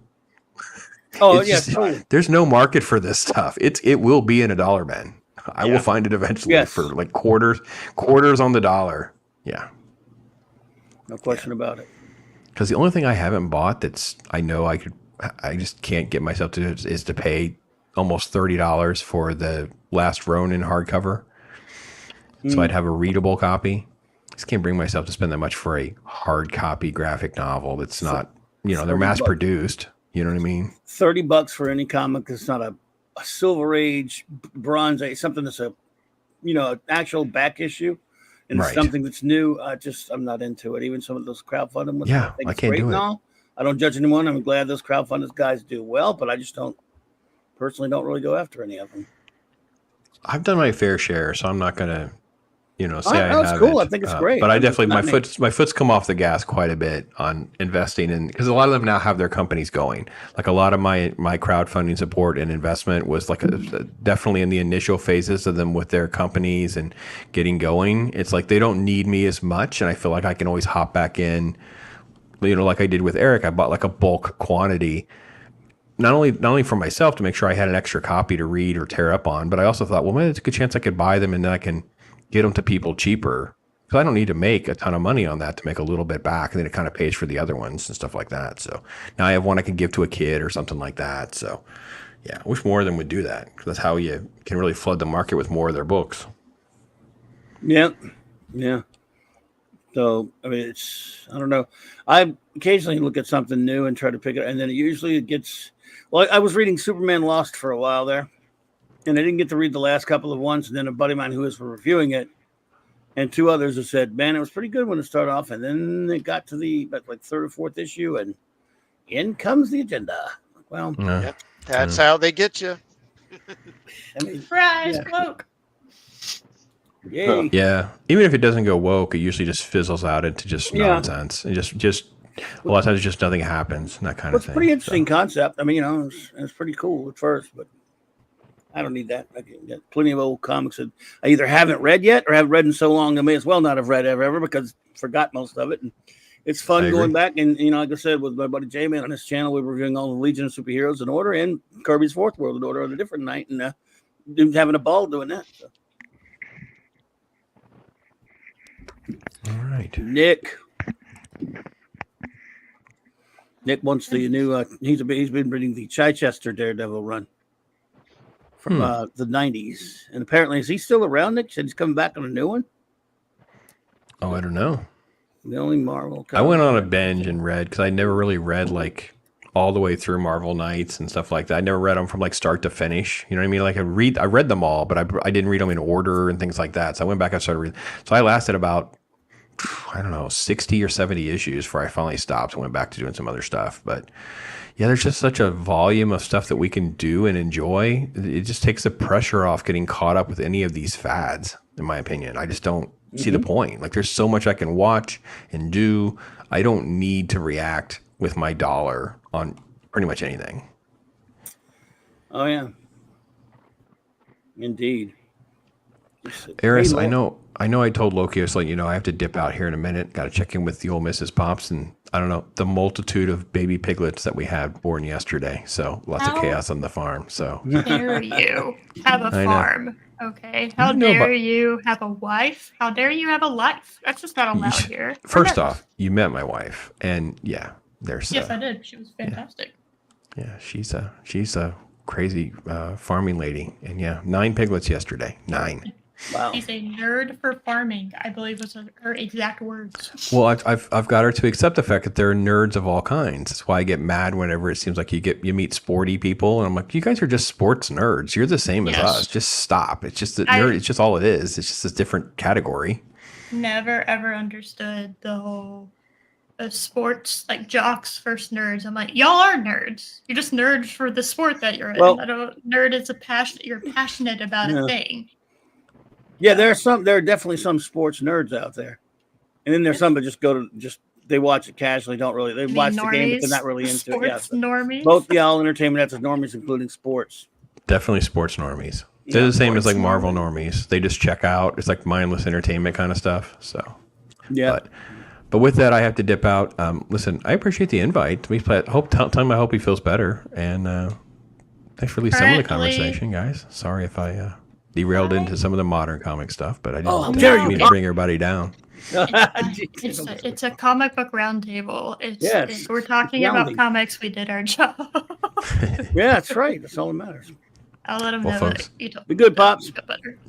Oh, It's yeah. Totally. There's no market for this stuff. It will be in $1 bin. I will find it eventually for like quarters on the dollar. Yeah. No question about it. Because the only thing I haven't bought I just can't get myself to is to pay almost $30 for the Last Ronin hardcover. So I'd have a readable copy. I just can't bring myself to spend that much for a hard copy graphic novel that's not, they're mass produced. You know what I mean? $30 for any comic that's not a Silver Age, Bronze Age, something that's an actual back issue, and it's something that's new. I'm not into it. Even some of those crowdfunding ones. Yeah, I can't do it. I don't judge anyone. I'm glad those crowdfunding guys do well, but I just don't really go after any of them. I've done my fair share, so I'm not going to, say I have. That's cool. I think it's great. But I definitely my foot's come off the gas quite a bit on investing in, because a lot of them now have their companies going. Like a lot of my crowdfunding support and investment was like definitely in the initial phases of them with their companies and getting going. It's like they don't need me as much, and I feel like I can always hop back in. Like I did with Eric, I bought like a bulk quantity. Not only for myself to make sure I had an extra copy to read or tear up on, but I also thought, well, maybe it's a good chance I could buy them and then I can get them to people cheaper. Because I don't need to make a ton of money on that to make a little bit back, and then it kind of pays for the other ones and stuff like that. So now I have one I can give to a kid or something like that. So yeah, I wish more of them would do that, because that's how you can really flood the market with more of their books. Yeah. So, I mean, I don't know. I occasionally look at something new and try to pick it, and then it gets. Well, I was reading Superman Lost for a while there, and I didn't get to read the last couple of ones. And then a buddy of mine who was reviewing it, and two others have said, "Man, it was pretty good when it started off." And then it got to the third or fourth issue, and in comes the agenda. Well, that's how they get you. I mean, Surprise, woke. Yay. Yeah, even if it doesn't go woke, it usually just fizzles out into just nonsense, and just a lot of times just nothing happens, and that kind of thing. It's a pretty interesting concept. I mean, it's pretty cool at first, but I don't need that. I can get plenty of old comics that I either haven't read yet or haven't read in so long I may as well not have read ever because I forgot most of it. And it's fun going back and like I said, with my buddy J-Man on his channel, we were reviewing all the Legion of Superheroes in order and Kirby's Fourth World in order on a different night, and having a ball doing that. So. All right, Nick wants the new. He's been reading the Chichester Daredevil run from the 90s, and apparently is he still around? Nick said he's coming back on a new one. Oh, I don't know. The only Marvel. I went on a binge and read, because I never really read like all the way through Marvel Knights and stuff like that. I never read them from like start to finish. You know what I mean? Like I read them all, but I didn't read them in order and things like that. So I went back and started reading. So I lasted about, I don't know, 60 or 70 issues before I finally stopped and went back to doing some other stuff. But yeah, there's just such a volume of stuff that we can do and enjoy. It just takes the pressure off getting caught up with any of these fads, in my opinion. I just don't see the point. Like, there's so much I can watch and do. I don't need to react with my dollar on pretty much anything. Oh yeah, indeed. Eris, I know I told Loki, I was like, I have to dip out here in a minute. Got to check in with the old Mrs. Pops, and I don't know, the multitude of baby piglets that we had born yesterday. So lots of chaos on the farm. So dare you have a farm? Okay. How dare you have a wife? How dare you have a life? That's just not allowed here. First off, you met my wife, and there's. Yes, I did. She was fantastic. Yeah, she's a crazy farming lady, and 9 piglets yesterday. 9. Wow. She's a nerd for farming, I believe was her exact words. Well, I've got her to accept the fact that there are nerds of all kinds. That's why I get mad whenever it seems like you meet sporty people, and I'm like, you guys are just sports nerds. You're the same as us. Just stop. It's just that nerd. It's just all it is. It's just a different category. Never ever understood the whole sports, like jocks versus nerds. I'm like, y'all are nerds. You're just nerds for the sport that you're in. Nerd is a passion. You're passionate about a thing. Yeah, there are definitely some sports nerds out there, and then there's some that just they watch it casually. They watch the game, but they're not really into it. Yeah, normies. Both all entertainment that's normies, including sports. Definitely sports normies. They're the same as like Marvel normies. They just check out. It's like mindless entertainment kind of stuff. So yeah. But with that, I have to dip out. Listen, I appreciate the invite. Tell him I hope he feels better. And thanks for at least some of the conversation, guys. Sorry if I derailed into some of the modern comic stuff, but I didn't mean to bring everybody down. It's a comic book roundtable. If we're talking about comics, we did our job. Yeah, that's right. That's all that matters. I'll let them know. Folks, be good, Pops.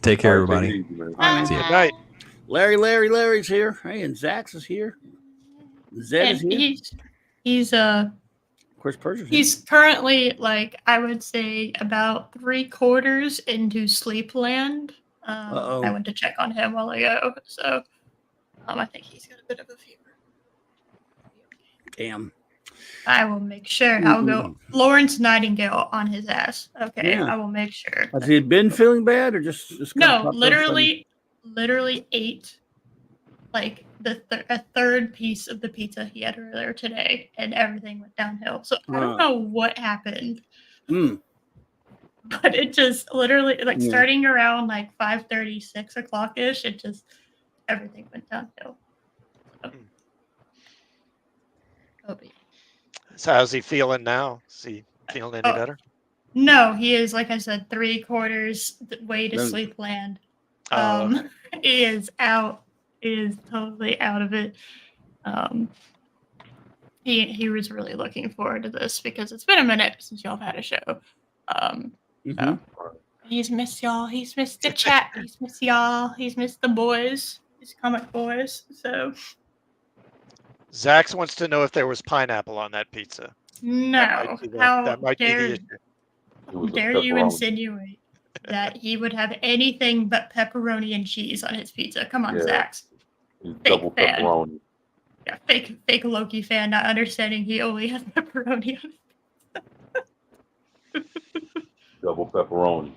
Take care, everybody. See you. Night. Larry's here. Hey, and Zax is here. Zed is here. He's of course, Persia's here. He's currently, like, I would say about 3/4 into Sleepland. I went to check on him a while ago, so I think he's got a bit of a fever. Damn. I will make sure. I'll go Lawrence Nightingale on his ass. Okay, yeah. I will make sure. Has he been feeling bad, or just no? Literally ate like a third piece of the pizza he had earlier today, and everything went downhill. So I don't know what happened, but it just literally starting around like 5:30, 6 o'clock ish. It just everything went downhill. So how's he feeling now? Is he feeling any better? No, he is, like I said, 3/4 way to Sleepland. He is out. He is totally out of it. He was really looking forward to this because it's been a minute since y'all have had a show. So he's missed y'all. He's missed the chat. He's missed y'all. He's missed the boys. His comic boys. So Zax wants to know if there was pineapple on that pizza. No. How dare you insinuate that he would have anything but pepperoni and cheese on his pizza? Come on, Zax. Double pepperoni. Yeah, fake Loki fan, not understanding he only has pepperoni on his Double pepperoni.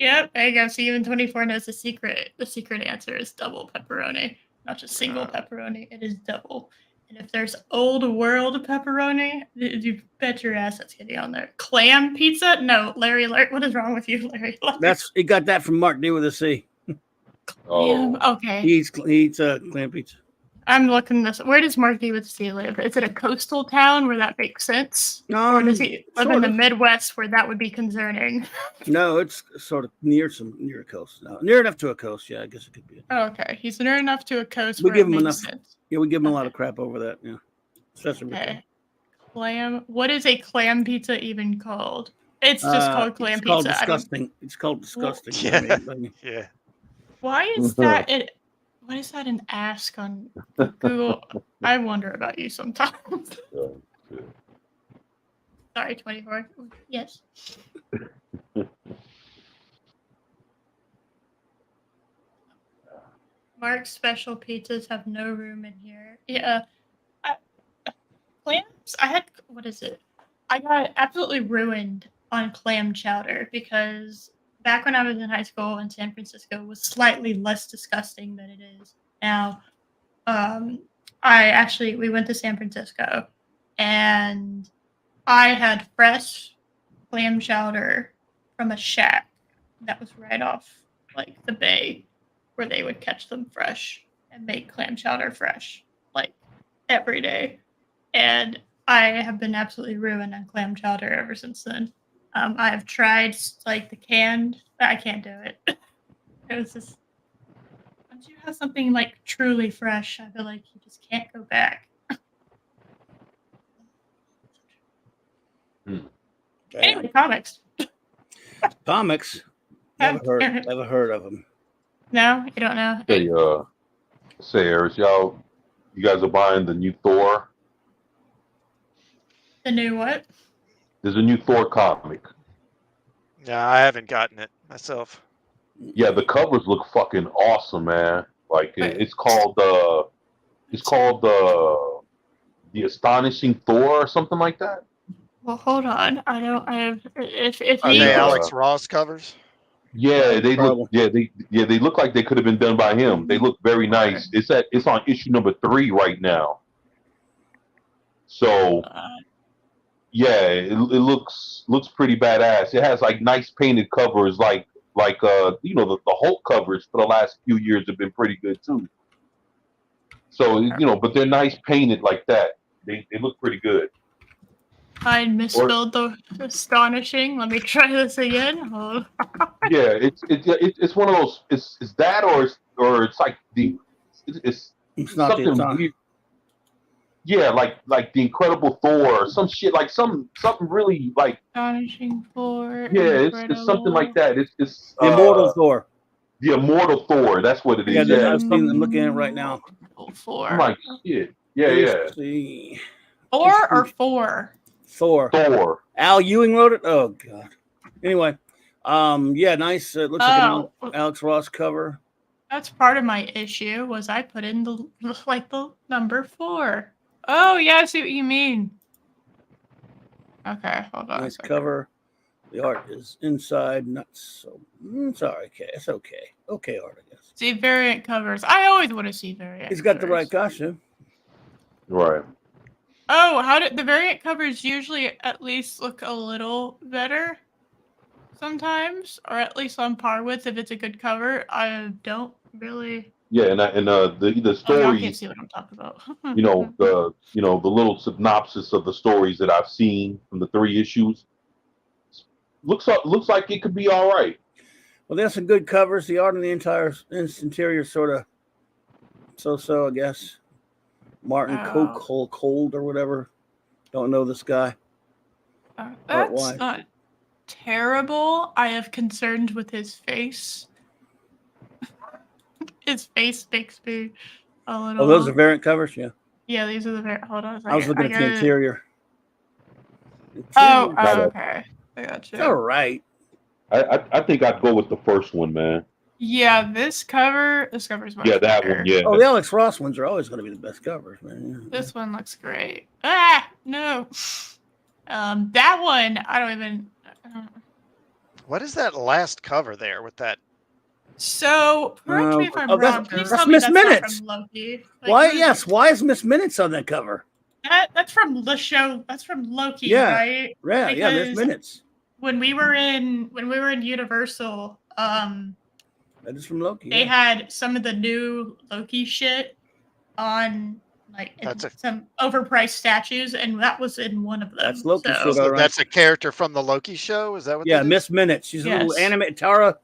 Yep, there you go. So even 24 knows the secret. The secret answer is double pepperoni, not just single pepperoni. It is double. And if there's old world pepperoni, you bet your ass that's getting on there. Clam pizza? No, Larry, what is wrong with you, Larry? He got that from Mark D with a C. Okay. He eats clam pizza. I'm looking this. Where does Mark D with a C live? Is it a coastal town where that makes sense? Or does he live in the Midwest where that would be concerning? No, it's sort of near a coast. No, near enough to a coast. Yeah, I guess it could be. Okay, he's near enough to a coast. We give him enough. Sense. Yeah, we give him a lot of crap over that. Yeah, especially clam. What is a clam pizza even called? It's just called clam pizza. Disgusting. It's called disgusting. Yeah. Why is that? What is that an ask on Google? I wonder about you sometimes. Sorry, 24. Yes. Mark's special pizzas have no room in here. Yeah. Clams? What is it? I got absolutely ruined on clam chowder because back when I was in high school in San Francisco was slightly less disgusting than it is now. We went to San Francisco and I had fresh clam chowder from a shack that was right off like the bay where they would catch them fresh and make clam chowder fresh like every day. And I have been absolutely ruined on clam chowder ever since then. I have tried like the canned, but I can't do it. It was just once you have something like truly fresh, I feel like you just can't go back. Anyway, comics. Never heard of them. No, you don't know. Hey, Sayers, you guys are buying the new Thor. The new what? There's a new Thor comic. Yeah, I haven't gotten it myself. Yeah, the covers look fucking awesome, man. Like Wait. it's called the Astonishing Thor or something like that. Well, hold on. I don't. I have. If Are he. they Yeah. Alex Ross covers? Yeah, they Problem. look. Yeah, they look like they could have been done by him. They look very nice. It's on issue number 3 right now. So yeah, it looks pretty badass. It has like nice painted covers, like you know, the Hulk covers for the last few years have been pretty good too. So you know, but they're nice painted like that. They look pretty good. I misspelled the astonishing. Let me try this again. Oh. Yeah, it's one of those. It's that or it's like it's not something the weird. Yeah, like the Incredible Thor or some shit, like something really like Astonishing Thor. yeah, it's something like that. It's The Immortal Thor. The Immortal Thor. That's what it is. Yeah, Yeah, I've seen. I'm looking at it right now. Thor. I'm like shit. Yeah, Let's see. Thor or four? Thor. Thor. Al Ewing wrote it. Oh god. Anyway, yeah, nice. It looks like an Alex Ross cover. That's part of my issue. Was I put in the number 4? Oh yeah, I see what you mean. Okay, hold on. Nice cover. The art is inside, not so. Sorry, okay, it's okay. Okay, art, I guess. See variant covers. I always want to see variant. He's got the covers. right costume. Right. Oh, how did the variant covers usually at least look a little better? Sometimes, or at least on par with if it's a good cover. I don't really. Yeah, and the Oh, y'all stories. can't see what I'm talking about. You know the little synopsis of the stories that I've seen from the 3 issues. Looks like it could be all right. Well, there's some good covers. The art on the entire interior sort of so, I guess. Martin Cold or whatever. Don't know this guy. That's not terrible. I have concerns with his face. His face makes me a little. Oh, those are variant covers? Yeah. Yeah, these are the variant. Hold on a second. I was looking at the interior. Oh, okay. I got you. It's all right. I think I'd go with the first one, man. Yeah, this cover's much Yeah, that better. one. Yeah. Oh, the Alex Ross ones are always going to be the best covers, man. This one looks great. Ah, no. That one, I don't even. What is that last cover there with that? So, correct me if I'm wrong. Please that's tell me Miss that's Minutes. not from Loki. Why? Yes. Why is Miss Minutes on that cover? That's from the show. That's from Loki, Yeah. right? Yeah, Miss Because Minutes. When we were in Universal, That is from Loki. they had some of the new Loki shit on some overpriced statues, and that was in one of them. That's Loki shit, So all right. that's a character from the Loki show. Is that what? Yeah, that is? Miss Minutes. She's a little animated. Tara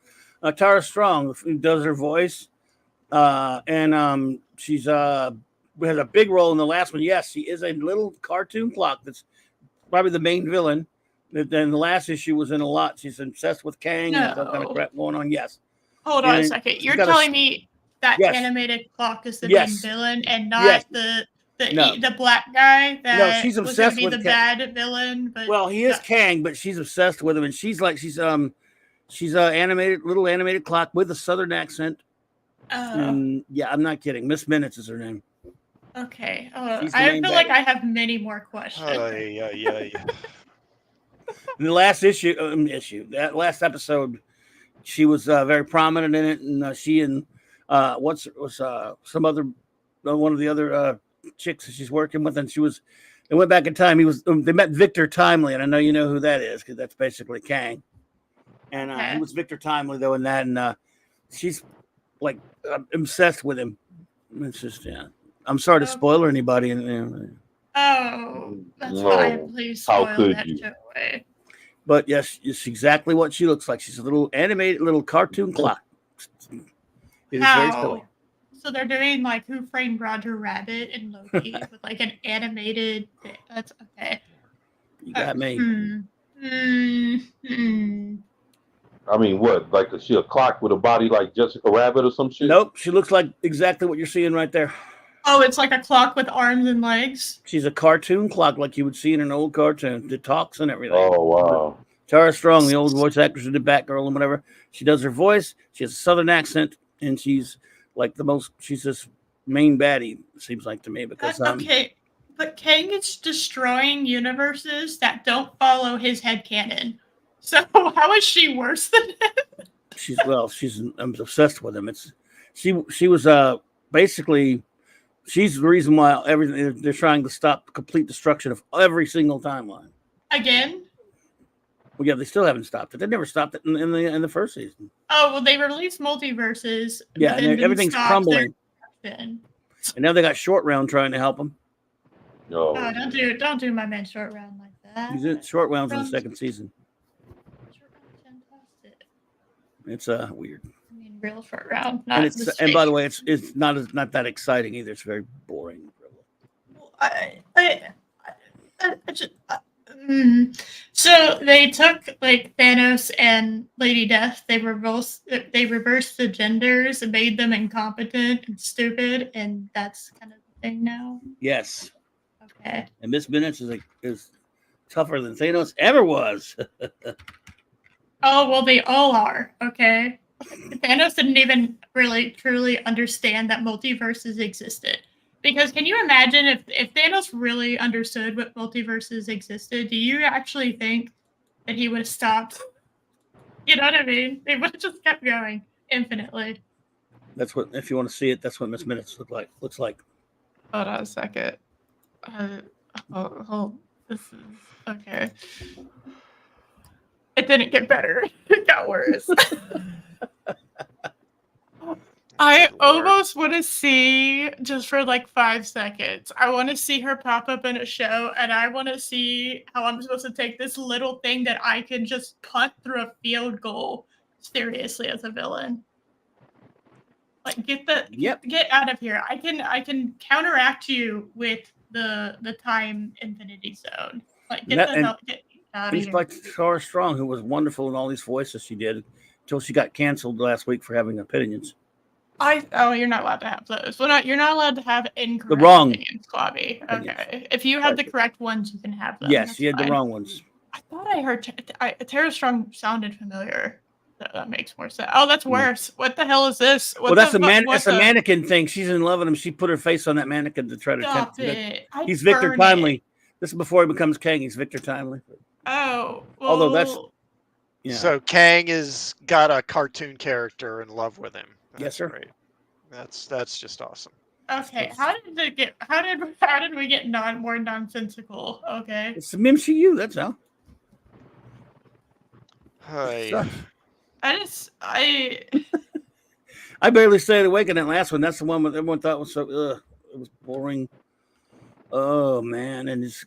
Strong who does her voice, and she's has a big role in the last one. Yes, she is a little cartoon clock that's probably the main villain. Then the last issue was in a lot. She's obsessed with Kang and some kind of crap going on. Yes. Hold on a second. You're telling me that animated clock is the main villain and not the black guy that she's was obsessed gonna be with the bad villain. But well, he is Kang, but she's obsessed with him, and she's little animated clock with a southern accent. And yeah, I'm not kidding. Miss Minutes is her name. Okay. I feel like I have many more questions. In the last that last episode, she was very prominent in it, and she and some other one of the other chicks that she's working with, and they went back in time. They met Victor Timely, and I know you know who that is because that's basically Kang. And he was Victor Timely though in that, and she's like obsessed with him. It's just I'm sorry to spoil anybody. Oh, that's fine. Please spoil that shit away. But yes, it's exactly what she looks like. She's a little animated, little cartoon clock. It is very silly. So they're doing like Who Framed Roger Rabbit and Loki with like an animated. That's okay. You got me. I mean, what? Like, is she a clock with a body like Jessica Rabbit or some shit? Nope, she looks like exactly what you're seeing right there. Oh, it's like a clock with arms and legs. She's a cartoon clock like you would see in an old cartoon. That talks and everything. Oh wow. Tara Strong, the old voice actress who did Batgirl and whatever. She does her voice. She has a southern accent, and she's like she's this main baddie, it seems like to me. Because okay, but Kang is destroying universes that don't follow his headcanon. So how is she worse than him? I'm obsessed with him. She was basically she's the reason why everything they're trying to stop the complete destruction of every single timeline. Again? Well, yeah, they still haven't stopped it. They never stopped it in the first season. Oh well, they released multiverses. Yeah, and everything's crumbling. And now they got Short Round trying to help them. Oh, don't do my man Short Round like that. He's in Short Round's in the second season. Short Round's fantastic. It's weird. I mean, real Short Round. And by the way, it's not that exciting either. It's very boring. So they took like Thanos and Lady Death. They reversed the genders and made them incompetent and stupid, and that's kind of the thing now. Yes. Okay. And Miss Minutes is tougher than Thanos ever was. Oh well, they all are. Okay. Thanos didn't even really truly understand that multiverses existed. Because can you imagine if Thanos really understood what multiverses existed, do you actually think that he would have stopped? You know what I mean? They would have just kept going infinitely. That's what, if you want to see it, that's what Miss Minutes looks like. Hold on a second. This is okay. It didn't get better. It got worse. I almost want to see, just for like 5 seconds, I want to see her pop up in a show, and I want to see how I'm supposed to take this little thing that I can just punt through a field goal seriously as a villain. Like, get out of here. I can counteract you with the time infinity zone. Like, get out of here. He's like Tara Strong, who was wonderful in all these voices she did, until she got canceled last week for having opinions. You're not allowed to have those. You're not allowed to have incorrect opinions, Squabby. Okay. If you have the correct ones, you can have them. Yes, you had the wrong ones. I thought I heard Tara Strong sounded familiar. That makes more sense. Oh, that's worse. What the hell is this? That's a mannequin thing. She's in love with him. She put her face on that mannequin to try to Stop it. He's Victor Timely. This is before he becomes Kang. He's Victor Timely. Oh, well, although that's So Kang has got a cartoon character in love with him. Yes, sir. Great. That's just awesome. Okay, how did we get more nonsensical? Okay, it's the MCU. That's how. Hi. I barely stayed awake in that last one. That's the one that everyone thought was so. It was boring. Oh man, and it's.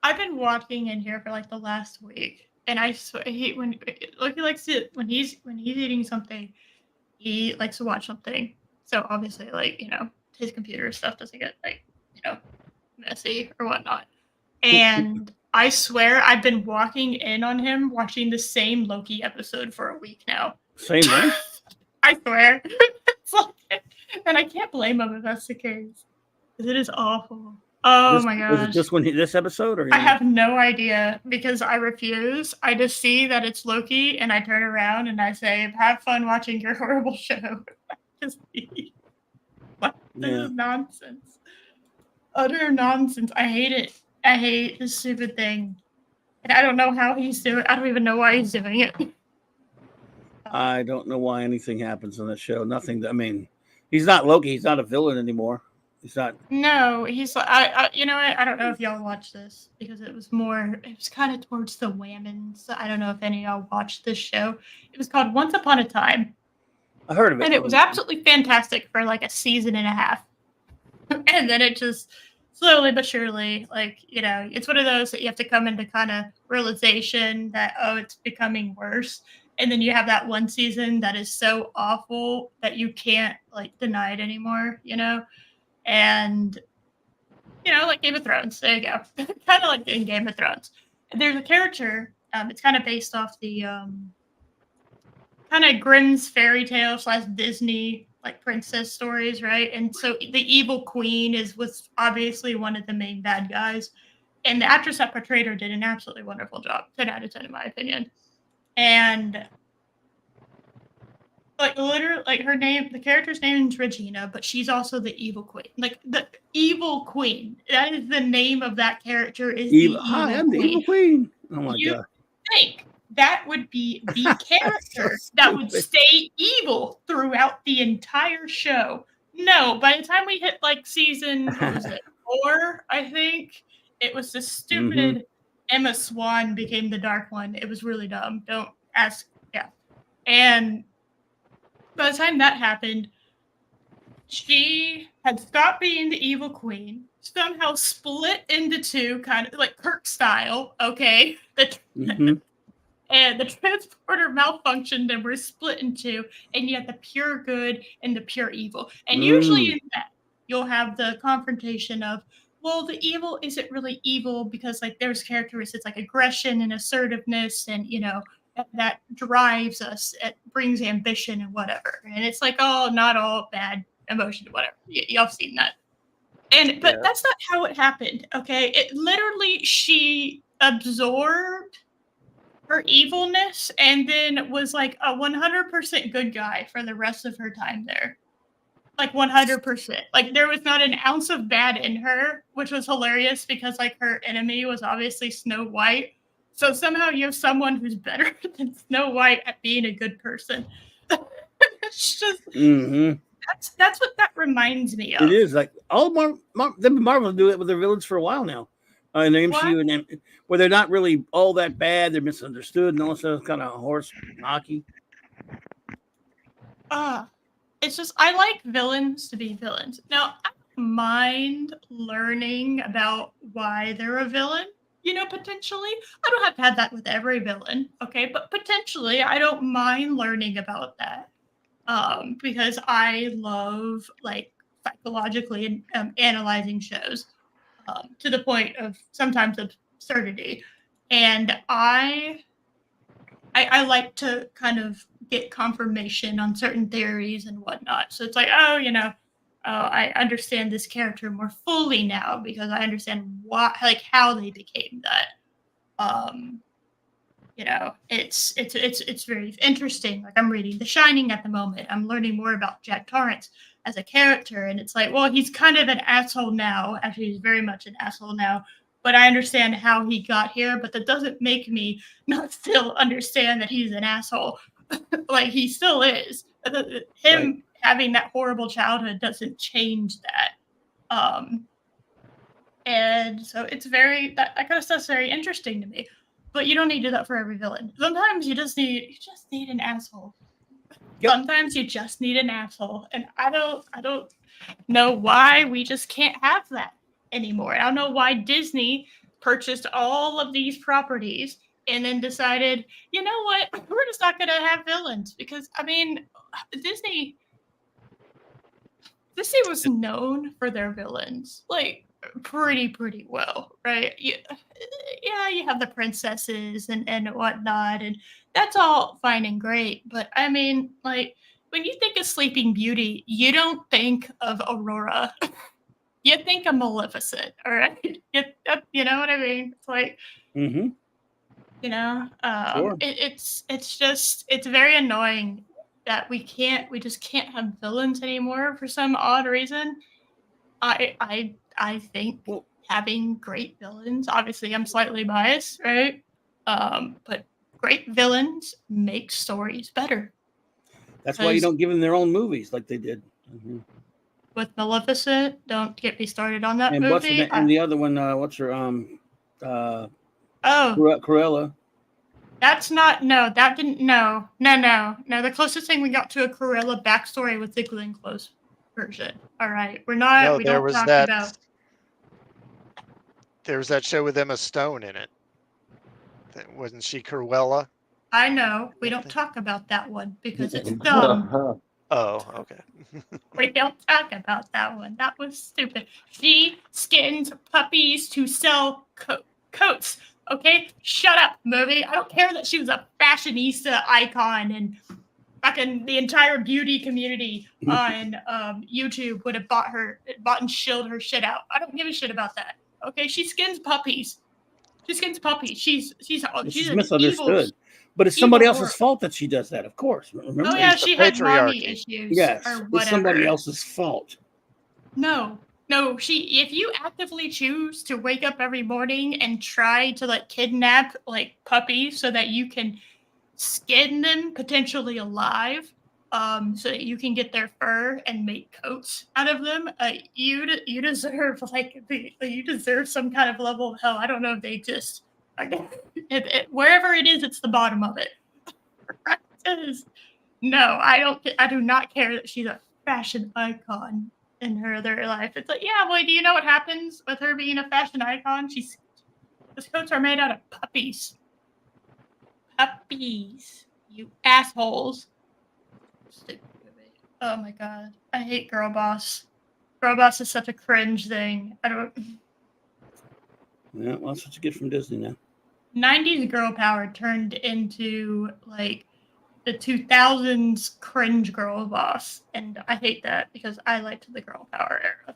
I've been walking in here for like the last week, and I swear when he's eating something, he likes to watch something. So obviously, his computer stuff doesn't get messy or whatnot. And I swear I've been walking in on him watching the same Loki episode for a week now. Same thing? I swear. And I can't blame him if that's the case. Because it is awful. Oh my gosh. Was it just this episode? Or I have no idea because I refuse. I just see that it's Loki and I turn around and I say, have fun watching your horrible show. This is nonsense. Utter nonsense. I hate it. I hate this stupid thing. And I don't know how he's doing it. I don't even know why he's doing it. I don't know why anything happens on that show. Nothing. I mean, he's not Loki. He's not a villain anymore. He's not. No, he's like, you know what? I don't know if y'all watched this because it was kind of towards the Whammons. I don't know if any of y'all watched this show. It was called Once Upon a Time. I heard of it. And it was absolutely fantastic for like a season and a half. And then it just slowly but surely, it's one of those that you have to come into kind of realization that, it's becoming worse. And then you have that one season that is so awful that you can't deny it anymore, And, like Game of Thrones. There you go. Kind of like in Game of Thrones. There's a character. It's kind of based off the kind of Grimm's fairy tale / Disney like princess stories, right? And so the evil queen was obviously one of the main bad guys, and the actress that portrayed her did an absolutely wonderful job, 10 out of 10 in my opinion. And like literally, like the character's name is Regina, but she's also the evil queen. Like the evil queen, that is the name of that character. Is Evil. the evil Hi, I'm the queen. evil queen. Oh my You god! think that would be the character that would stay evil throughout the entire show? No, by the time we hit like season, what was it, 4, I think, it was the stupid Emma Swan became the dark one. It was really dumb. Don't ask. Yeah. And by the time that happened, she had stopped being the evil queen, somehow split into two, kind of like Kirk style, okay? And the transporter malfunctioned and were split in two, and you have the pure good and the pure evil. And usually in that, you'll have the confrontation of, well, the evil isn't really evil because like there's characteristics like aggression and assertiveness and, you know, that drives us, it brings ambition and whatever. And it's like, oh, not all bad emotion, whatever. Y'all have seen that. But that's not how it happened, okay? It literally, she absorbed her evilness and then was like a 100% good guy for the rest of her time there. Like 100%. Like there was not an ounce of bad in her, which was hilarious because like her enemy was obviously Snow White. So somehow you have someone who's better than Snow White at being a good person. It's just that's what that reminds me of. It is like all Marvel do it with their villains for a while now, in the MCU, and where they're not really all that bad, they're misunderstood, and also kind of horse hockey. It's just I like villains to be villains. Now I don't mind learning about why they're a villain. You know, potentially. I don't have to have that with every villain, okay? But potentially, I don't mind learning about that. Because I love, like, psychologically analyzing shows to the point of sometimes absurdity. And I like to kind of get confirmation on certain theories and whatnot. So it's like, oh, you know, I understand this character more fully now because I understand why, like how they became that. You know, it's very interesting. Like I'm reading The Shining at the moment. I'm learning more about Jack Torrance as a character, and it's like, well, he's kind of an asshole now. Actually, he's very much an asshole now. But I understand how he got here. But that doesn't make me not still understand that he's an asshole. Like he still is. Him having that horrible childhood doesn't change that. And so it's very that kind of stuff's very interesting to me. But you don't need to do that for every villain. Sometimes you just need an asshole. Yep. Sometimes you just need an asshole. And I don't know why we just can't have that anymore. I don't know why Disney purchased all of these properties and then decided, you know what, we're just not gonna have villains. Because I mean, Disney was known for their villains. Like pretty well, right? Yeah, you have the princesses and whatnot, and that's all fine and great. But I mean, like when you think of Sleeping Beauty, you don't think of Aurora. You think of Maleficent, all right? You know what I mean? It's like, you know, Sure. it's very annoying that we just can't have villains anymore for some odd reason. I think having great villains, obviously I'm slightly biased, right? But great villains make stories better. That's why you don't give them their own movies like they did. With Maleficent, don't get me started on that movie. What's and the other one, what's her, Cruella. That's not, that didn't, no. The closest thing we got to a Cruella backstory was the Glenn Close version. All right, we don't talk about. There was that show with Emma Stone in it. Wasn't she Cruella? I know. We don't talk about that one because it's dumb. Oh, okay. We don't talk about that one. That was stupid. She skins puppies to sell coats. Okay? Shut up, movie. I don't care that she was a fashionista icon and fucking the entire beauty community on YouTube would have bought and shilled her shit out. I don't give a shit about that. Okay, she skins puppies. She's an misunderstood. evil, But it's somebody evil else's whore. fault that she does that, of course. Remember? Oh yeah, It's the she had mommy patriarchy. issues. Yes, or it's somebody whatever. else's fault. No. If you actively choose to wake up every morning and try to like kidnap like puppies so that you can skin them potentially alive, so that you can get their fur and make coats out of them, you deserve you deserve some kind of level of hell. I don't know if they just wherever it is, it's the bottom of it. No, I do not care that she's a fashion icon in her other life. It's like, yeah, boy, do you know what happens with her being a fashion icon? Those coats are made out of puppies. Puppies. You assholes. Oh my god. I hate Girl Boss. Girl Boss is such a cringe thing. I don't. Yeah, well, that's what you get from Disney now. 90s girl power turned into like the 2000s cringe Girl Boss, and I hate that because I liked the girl power era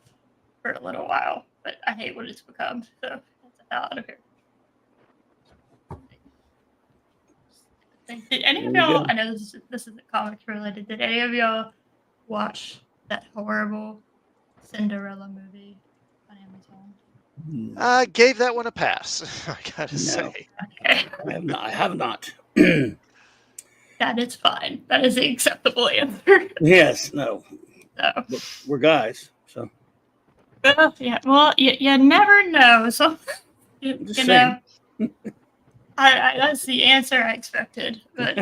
for a little while, but I hate what it's become. So that's the hell out of here. Did any of y'all? I know this isn't comics related. Did any of y'all watch that horrible Cinderella movie on Amazon? I gave that one a pass. I gotta say. Okay. I have not. That is fine. That is the acceptable answer. Yes, no. So. We're guys, so. Yeah. Well, you never know. So you know. I that's the answer I expected, but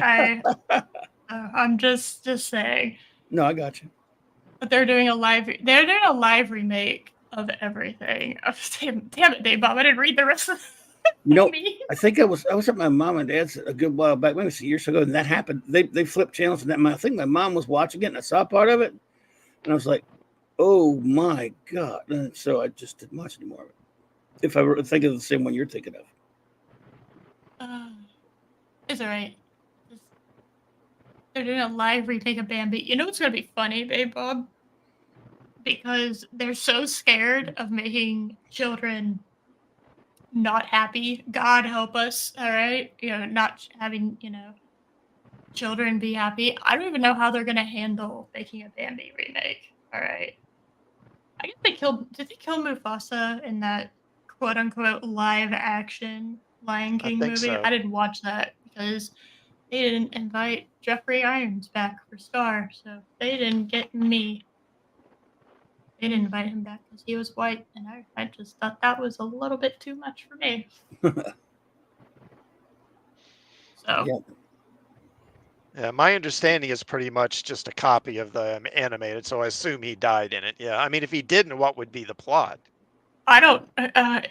I'm just saying. No, I got you. But they're doing a live remake of everything. Oh, damn it, Dave Bob! I didn't read the rest of. I think I was at my mom and dad's a good while back, maybe some years ago, and that happened. They flipped channels, and I think my mom was watching it, and I saw part of it, and I was like, "Oh my god!" And so I just didn't watch any more of it. If I think of the same one you're thinking of. It's all right. They're doing a live remake of Bambi. You know what's gonna be funny, babe Bob? Because they're so scared of making children not happy. God help us, all right? Not having, children be happy. I don't even know how they're gonna handle making a Bambi remake. All right. I guess did they kill Mufasa in that quote unquote live action Lion King movie? So. I didn't watch that because they didn't invite Jeffrey Irons back for Scar, so they didn't get me. They didn't invite him back because he was white, and I just thought that was a little bit too much for me. So. Yeah, my understanding is pretty much just a copy of the animated, so I assume he died in it. Yeah, I mean, if he didn't, what would be the plot? I don't.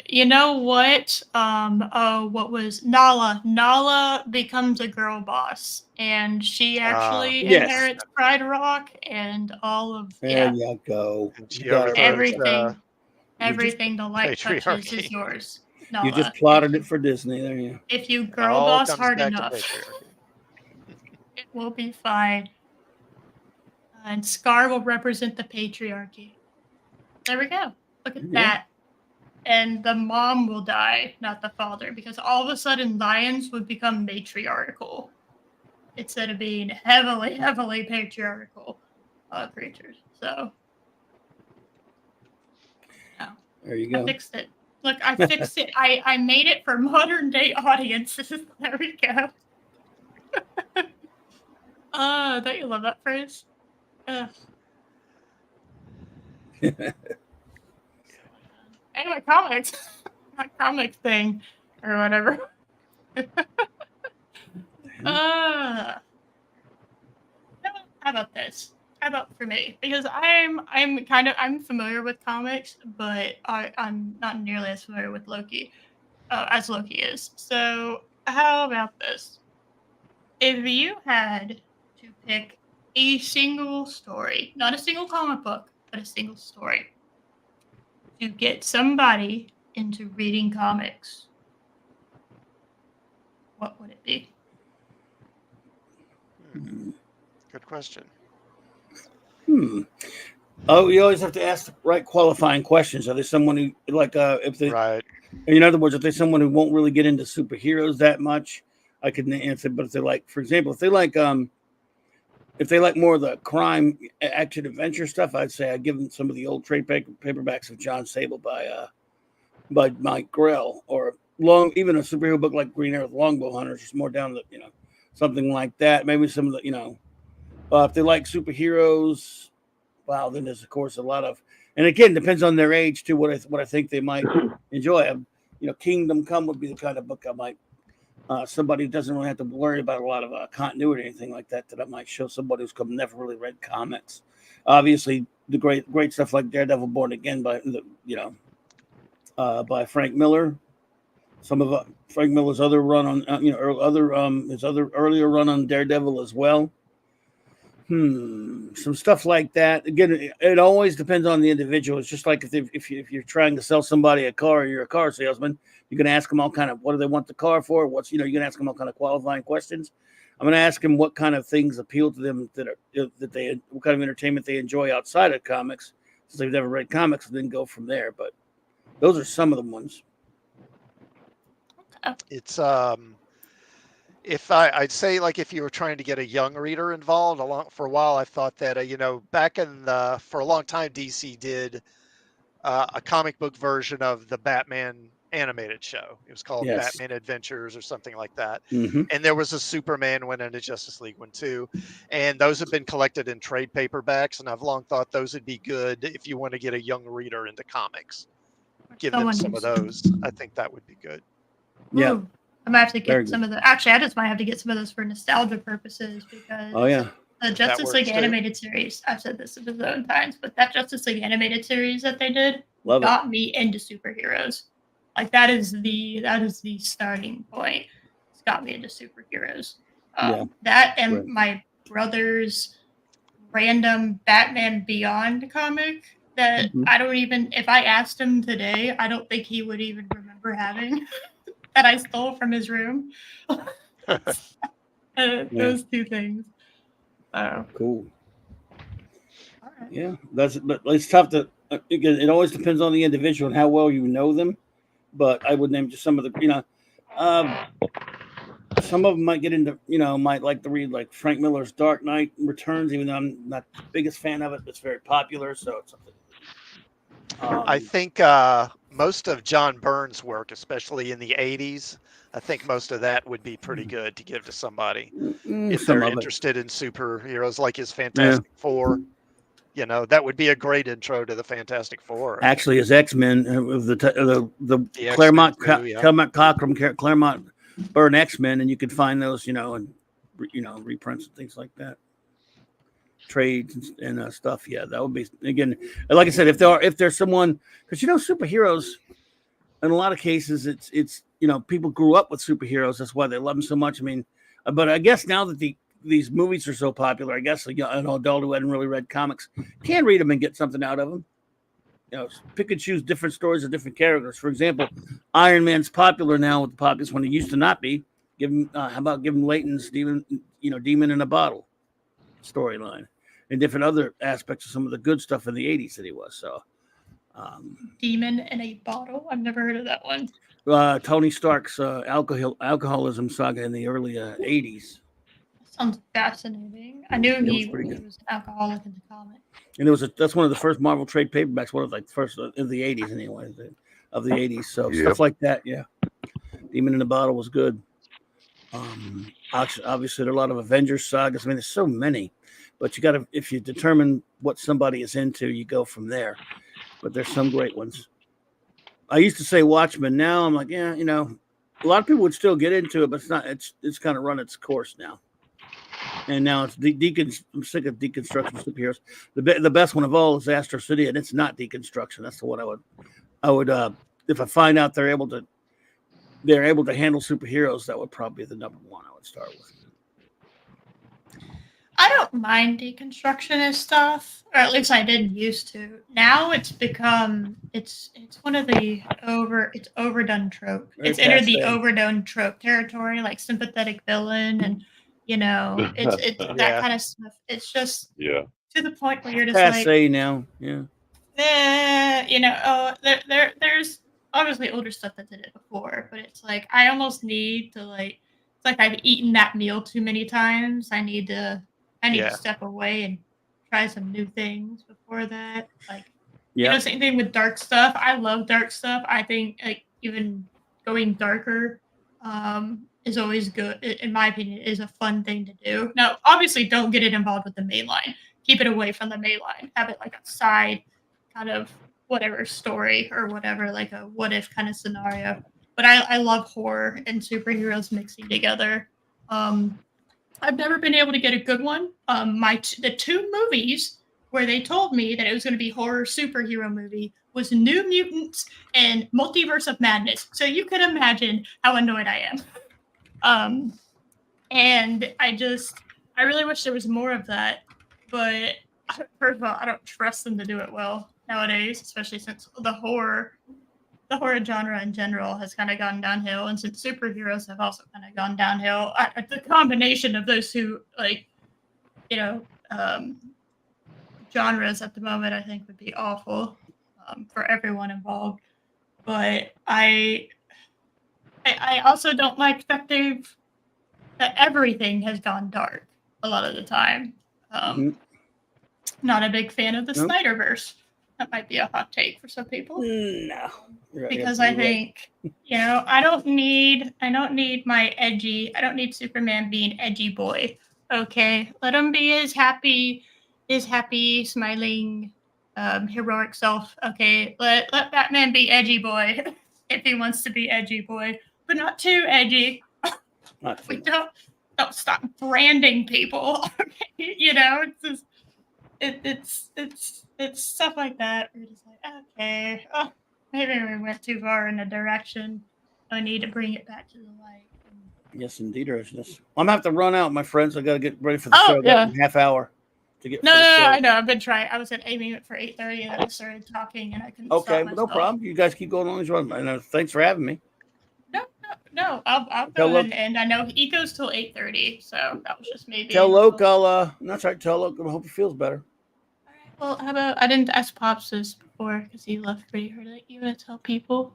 You know what? What was Nala? Nala becomes a girl boss, and she actually inherits Pride Rock and all of. There you go. Everything the light touches is yours. Nala. You just plotted it for Disney. There you go. If you girl boss hard enough, it will be fine. And Scar will represent the patriarchy. There we go. Look at that. And the mom will die, not the father, because all of a sudden lions would become matriarchal instead of being heavily, heavily patriarchal creatures. So, there you go. I fixed it. Look, I fixed it. I made it for modern day audiences. There we go. Don't you love that phrase? Anyway, comics. My comic thing or whatever. How about this? How about for me? Because I'm familiar with comics, but I'm not nearly as familiar with Loki as Loki is. So how about this? If you had to pick a single story, not a single comic book, but a single story, to get somebody into reading comics, what would it be? Good question. Oh, you always have to ask the right qualifying questions. Are they someone who if they, Right. in other words, if they're someone who won't really get into superheroes that much, I could answer. But if they like, for example, if they like more of the crime, action, adventure stuff, I'd say I'd give them some of the old trade paperbacks of John Sable by Mike Grell, or even a superhero book like Green Arrow Longbow Hunters, just more down the something like that. Maybe some of the if they like superheroes, wow, then there's of course a lot of, and again depends on their age too. What I think they might enjoy. Kingdom Come would be the kind of book I might. Somebody who doesn't really have to worry about a lot of continuity or anything like that I might show somebody who's never really read comics. Obviously, the great stuff like Daredevil Born Again by Frank Miller. Some of Frank Miller's other run on his other earlier run on Daredevil as well. Some stuff like that. Again, it always depends on the individual. It's just like if you're trying to sell somebody a car, and you're a car salesman, you're going to ask them all kind of what do they want the car for. You're going to ask them all kind of qualifying questions. I'm going to ask them what kind of things appeal to them what kind of entertainment they enjoy outside of comics, since they've never read comics, and then go from there. But those are some of the ones. It's I'd say, like, if you were trying to get a young reader involved, for a while I thought that back for a long time DC did a comic book version of the Batman animated show. It was called Batman Adventures or something like that. Mm-hmm. And there was a Superman one and a Justice League one too. And those have been collected in trade paperbacks, and I've long thought those would be good if you want to get a young reader into comics. Give them some of those. I think that would be good. Yeah. Ooh, I might have to get some of the. Actually, I just might have to get some of those for nostalgia purposes, because the Justice League animated series. I've said this a bazillion times, but that Justice League animated series that they did got me into superheroes. Like that is the starting point. It's got me into superheroes. That and my brother's random Batman Beyond comic that I don't even. If I asked him today, I don't think he would even remember having. That I stole from his room. Those two things. Cool. All right. Yeah, but it's tough to. It always depends on the individual and how well you know them. But I would name just some of the. Some of them might get into. Might like to read like Frank Miller's Dark Knight Returns, even though I'm not the biggest fan of it. It's very popular, so it's something. I think most of John Byrne's work, especially in the 80s, I think most of that would be pretty good to give to somebody if they're interested in superheroes, like his Fantastic Four. That would be a great intro to the Fantastic Four. Actually, his X-Men with the Claremont Claremont Byrne X-Men, and you could find those, and reprints and things like that. Trades and stuff. Yeah, that would be, again, like I said, if there's someone, because superheroes in a lot of cases it's people grew up with superheroes, that's why they love them so much. I mean, but I guess now that these movies are so popular, I guess an adult who hadn't really read comics can read them and get something out of them. Pick and choose different stories of different characters. For example, Iron Man's popular now with the populace when he used to not be. How about giving Layton's Demon in a Bottle storyline, and different other aspects of some of the good stuff in the 80s that he was. So, Demon in a Bottle. I've never heard of that one. Tony Stark's alcoholism saga in the early 80s. Sounds fascinating. I knew he was an alcoholic in the comic. And that's one of the first Marvel trade paperbacks, one of the first in the 80s anyway, of the 80s. So stuff like that, yeah. Demon in a Bottle was good. Obviously, there are a lot of Avengers sagas. I mean, there's so many, but if you determine what somebody is into, you go from there. But there's some great ones. I used to say Watchmen. Now I'm like, a lot of people would still get into it, but it's not. It's kind of run its course now. And now it's I'm sick of deconstruction superheroes. The best one of all is Astro City, and it's not deconstruction. That's the one I would if I find out they're able to handle superheroes, that would probably be the number one I would start with. I don't mind deconstructionist stuff, or at least I didn't used to. Now it's become it's one of the overdone trope. It's entered the overdone trope territory, like sympathetic villain and You know, it's that Yeah. kind of stuff. It's just Yeah. to the point where you're just like, Passe now. Yeah. you know, there's obviously older stuff that did it before, but it's like I almost need to like, it's like I've eaten that meal too many times. I need to Yeah. step away and try some new things before that. Like, you Yeah. know, same thing with dark stuff. I love dark stuff. I think like even going darker is always good. In my opinion, is a fun thing to do. Now, obviously, don't get it involved with the main line. Keep it away from the main line. Have it like a side kind of whatever story or whatever, like a what if kind of scenario. But I love horror and superheroes mixing together. I've never been able to get a good one. The two movies where they told me that it was going to be horror superhero movie was New Mutants and Multiverse of Madness. So you can imagine how annoyed I am. And I really wish there was more of that. But first of all, I don't trust them to do it well nowadays, especially since the horror genre in general has kind of gone downhill, and since superheroes have also kind of gone downhill. The combination of those two, like, you know, genres at the moment, I think would be awful for everyone involved. But I also don't like that everything has gone dark a lot of the time. Not a big fan of the Snyderverse. That might be a hot take for some people. No. Because I think, you know, I don't need Superman being edgy boy. Okay. Let him be his happy, smiling, heroic self. Okay. Let Batman be edgy boy if he wants to be edgy boy, but not too edgy. We don't stop branding people. You know, it's stuff like that. We're just like, okay, maybe we went too far in a direction. I need to bring it back to the light. Yes, indeed, Yes. I'm gonna have to run out, my friends. I gotta get ready for the show. Yeah. A half hour to get. No, I know. I've been trying. I was aiming it for 8:30, and then I started talking, and I couldn't. Okay, stop no problem. You guys keep going on as well. And thanks for having me. No. I'll go ahead, and I know he goes till 8:30, so that was just maybe. Tell Loke tell Loke. I hope he feels better. Well, how about I didn't ask Pops this before because he left pretty early. You want to tell people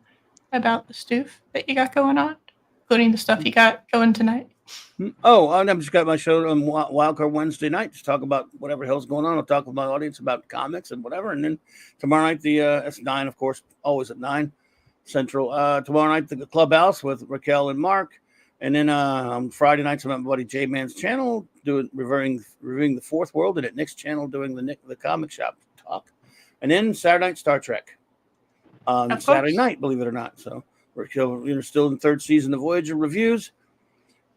about the stoof that you got going on, including the stuff you got going tonight? Oh, I've just got my show on Wildcard Wednesday night to talk about whatever hell's going on. I'll talk with my audience about comics and whatever. And then tomorrow night, it's 9, of course, always at 9 Central. Tomorrow night, the Clubhouse with Raquel and Mark. And then on Friday nights, I'm at my buddy J Man's channel reviewing the Fourth World, and at Nick's channel doing the comic shop talk. And then Saturday night, Star Trek. Saturday night, believe it or not. So we're still in the third season of Voyager reviews.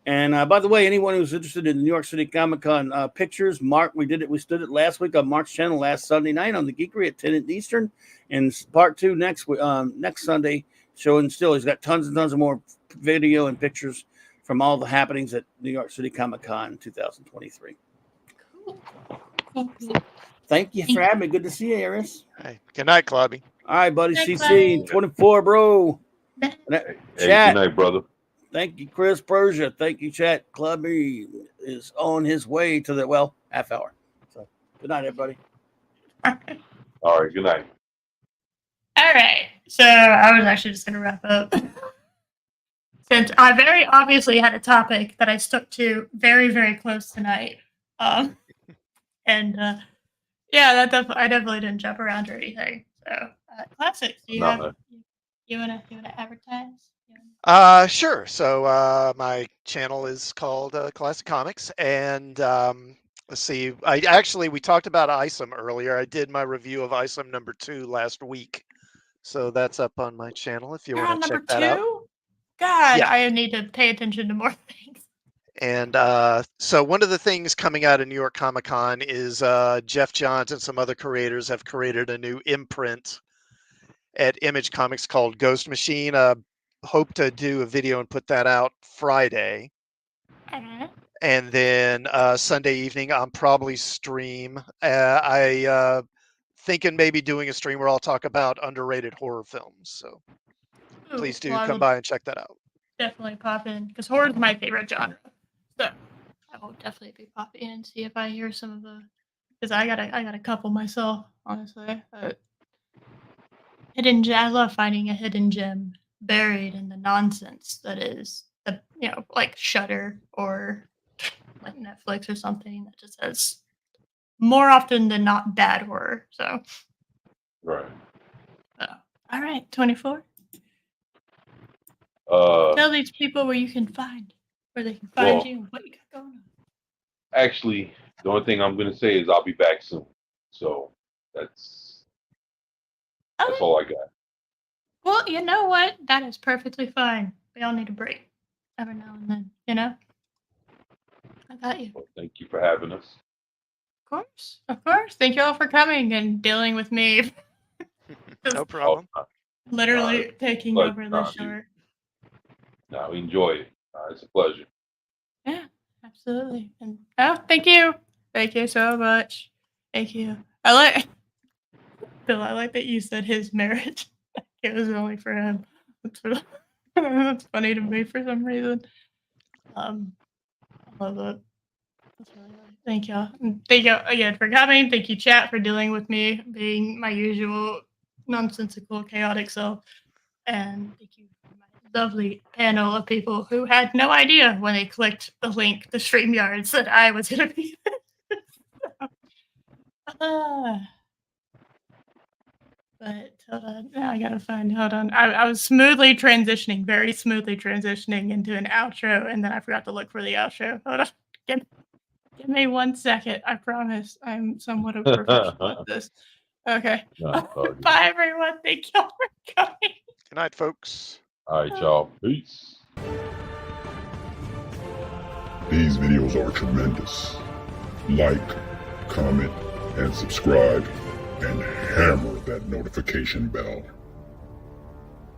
And by the way, anyone who's interested in the New York City Comic Con pictures, Mark, we stood it last week on Mark's channel last Sunday night on the Geekery at 10 Eastern, and part 2 next Sunday. Showing still, he's got tons and tons of more video and pictures from all the happenings at New York City Comic Con 2023. Cool. Thank you for having me. Good to see you, Aris. Hey, good night, Clubby. All right, buddy. Good CC night. 24, bro. Hey, Chat. good night, brother. Thank you, Chris Persia. Thank you, chat. Clubby is on his way to the half hour. So good night, everybody. All right, good night. All right. So I was actually just going to wrap up. Since I very obviously had a topic that I stuck to very, very close tonight. Yeah, I definitely didn't jump around or anything. So, Classics, do you want to advertise? Sure. So my channel is called Classic Comics, and let's see. We talked about Isom earlier. I did my review of Isom number 2 last week, so that's up on my channel if you want to check that out. God, Yeah. I need to pay attention to more things. And so one of the things coming out of New York Comic Con is Jeff Johns and some other creators have created a new imprint at Image Comics called Ghost Machine. Hope to do a video and put that out Friday. And then Sunday evening, I'll probably stream. I thinking maybe doing a stream where I'll talk about underrated horror films. So please do come by and check that out. Definitely pop in because horror is my favorite genre. So I'll definitely be popping in and see if I hear some of the, because I got a couple myself, honestly. Hidden gem. I love finding a hidden gem buried in the nonsense that is the like Shudder or like Netflix or something that just has more often than not bad horror. So Right. all right, 24. Uh, Tell these people where they can find Well- you and what you got going on. actually, the only thing I'm gonna say is I'll be back soon. So that's Okay. all I got. Well, you know what? That is perfectly fine. We all need a break every now and then, you know? I got you. Well, thank you for having us. Of course. Of course. Thank you all for coming and dealing with me. No problem. Literally taking But, over the dude. show. No, we enjoy it. It's a pleasure. Yeah, absolutely. And thank you. Thank you so much. Thank you. Bill, I like that you said his marriage. It was only for him. That's funny to me for some reason. I love it. That's really nice. Thank y'all. And thank you again for coming. Thank you, chat, for dealing with me being my usual nonsensical, chaotic self. And thank you for my lovely panel of people who had no idea when they clicked the link, the StreamYards, that I was going to be there. But hold on, now I gotta hold on. I was very smoothly transitioning into an outro, and then I forgot to look for the outro. Hold on, give me 1 second. I promise I'm somewhat of a professional at this. Okay. Bye, everyone. Thank y'all for coming. Good night, folks. All right, y'all. Peace. These videos are tremendous. Like, comment, and subscribe, and hammer that notification bell.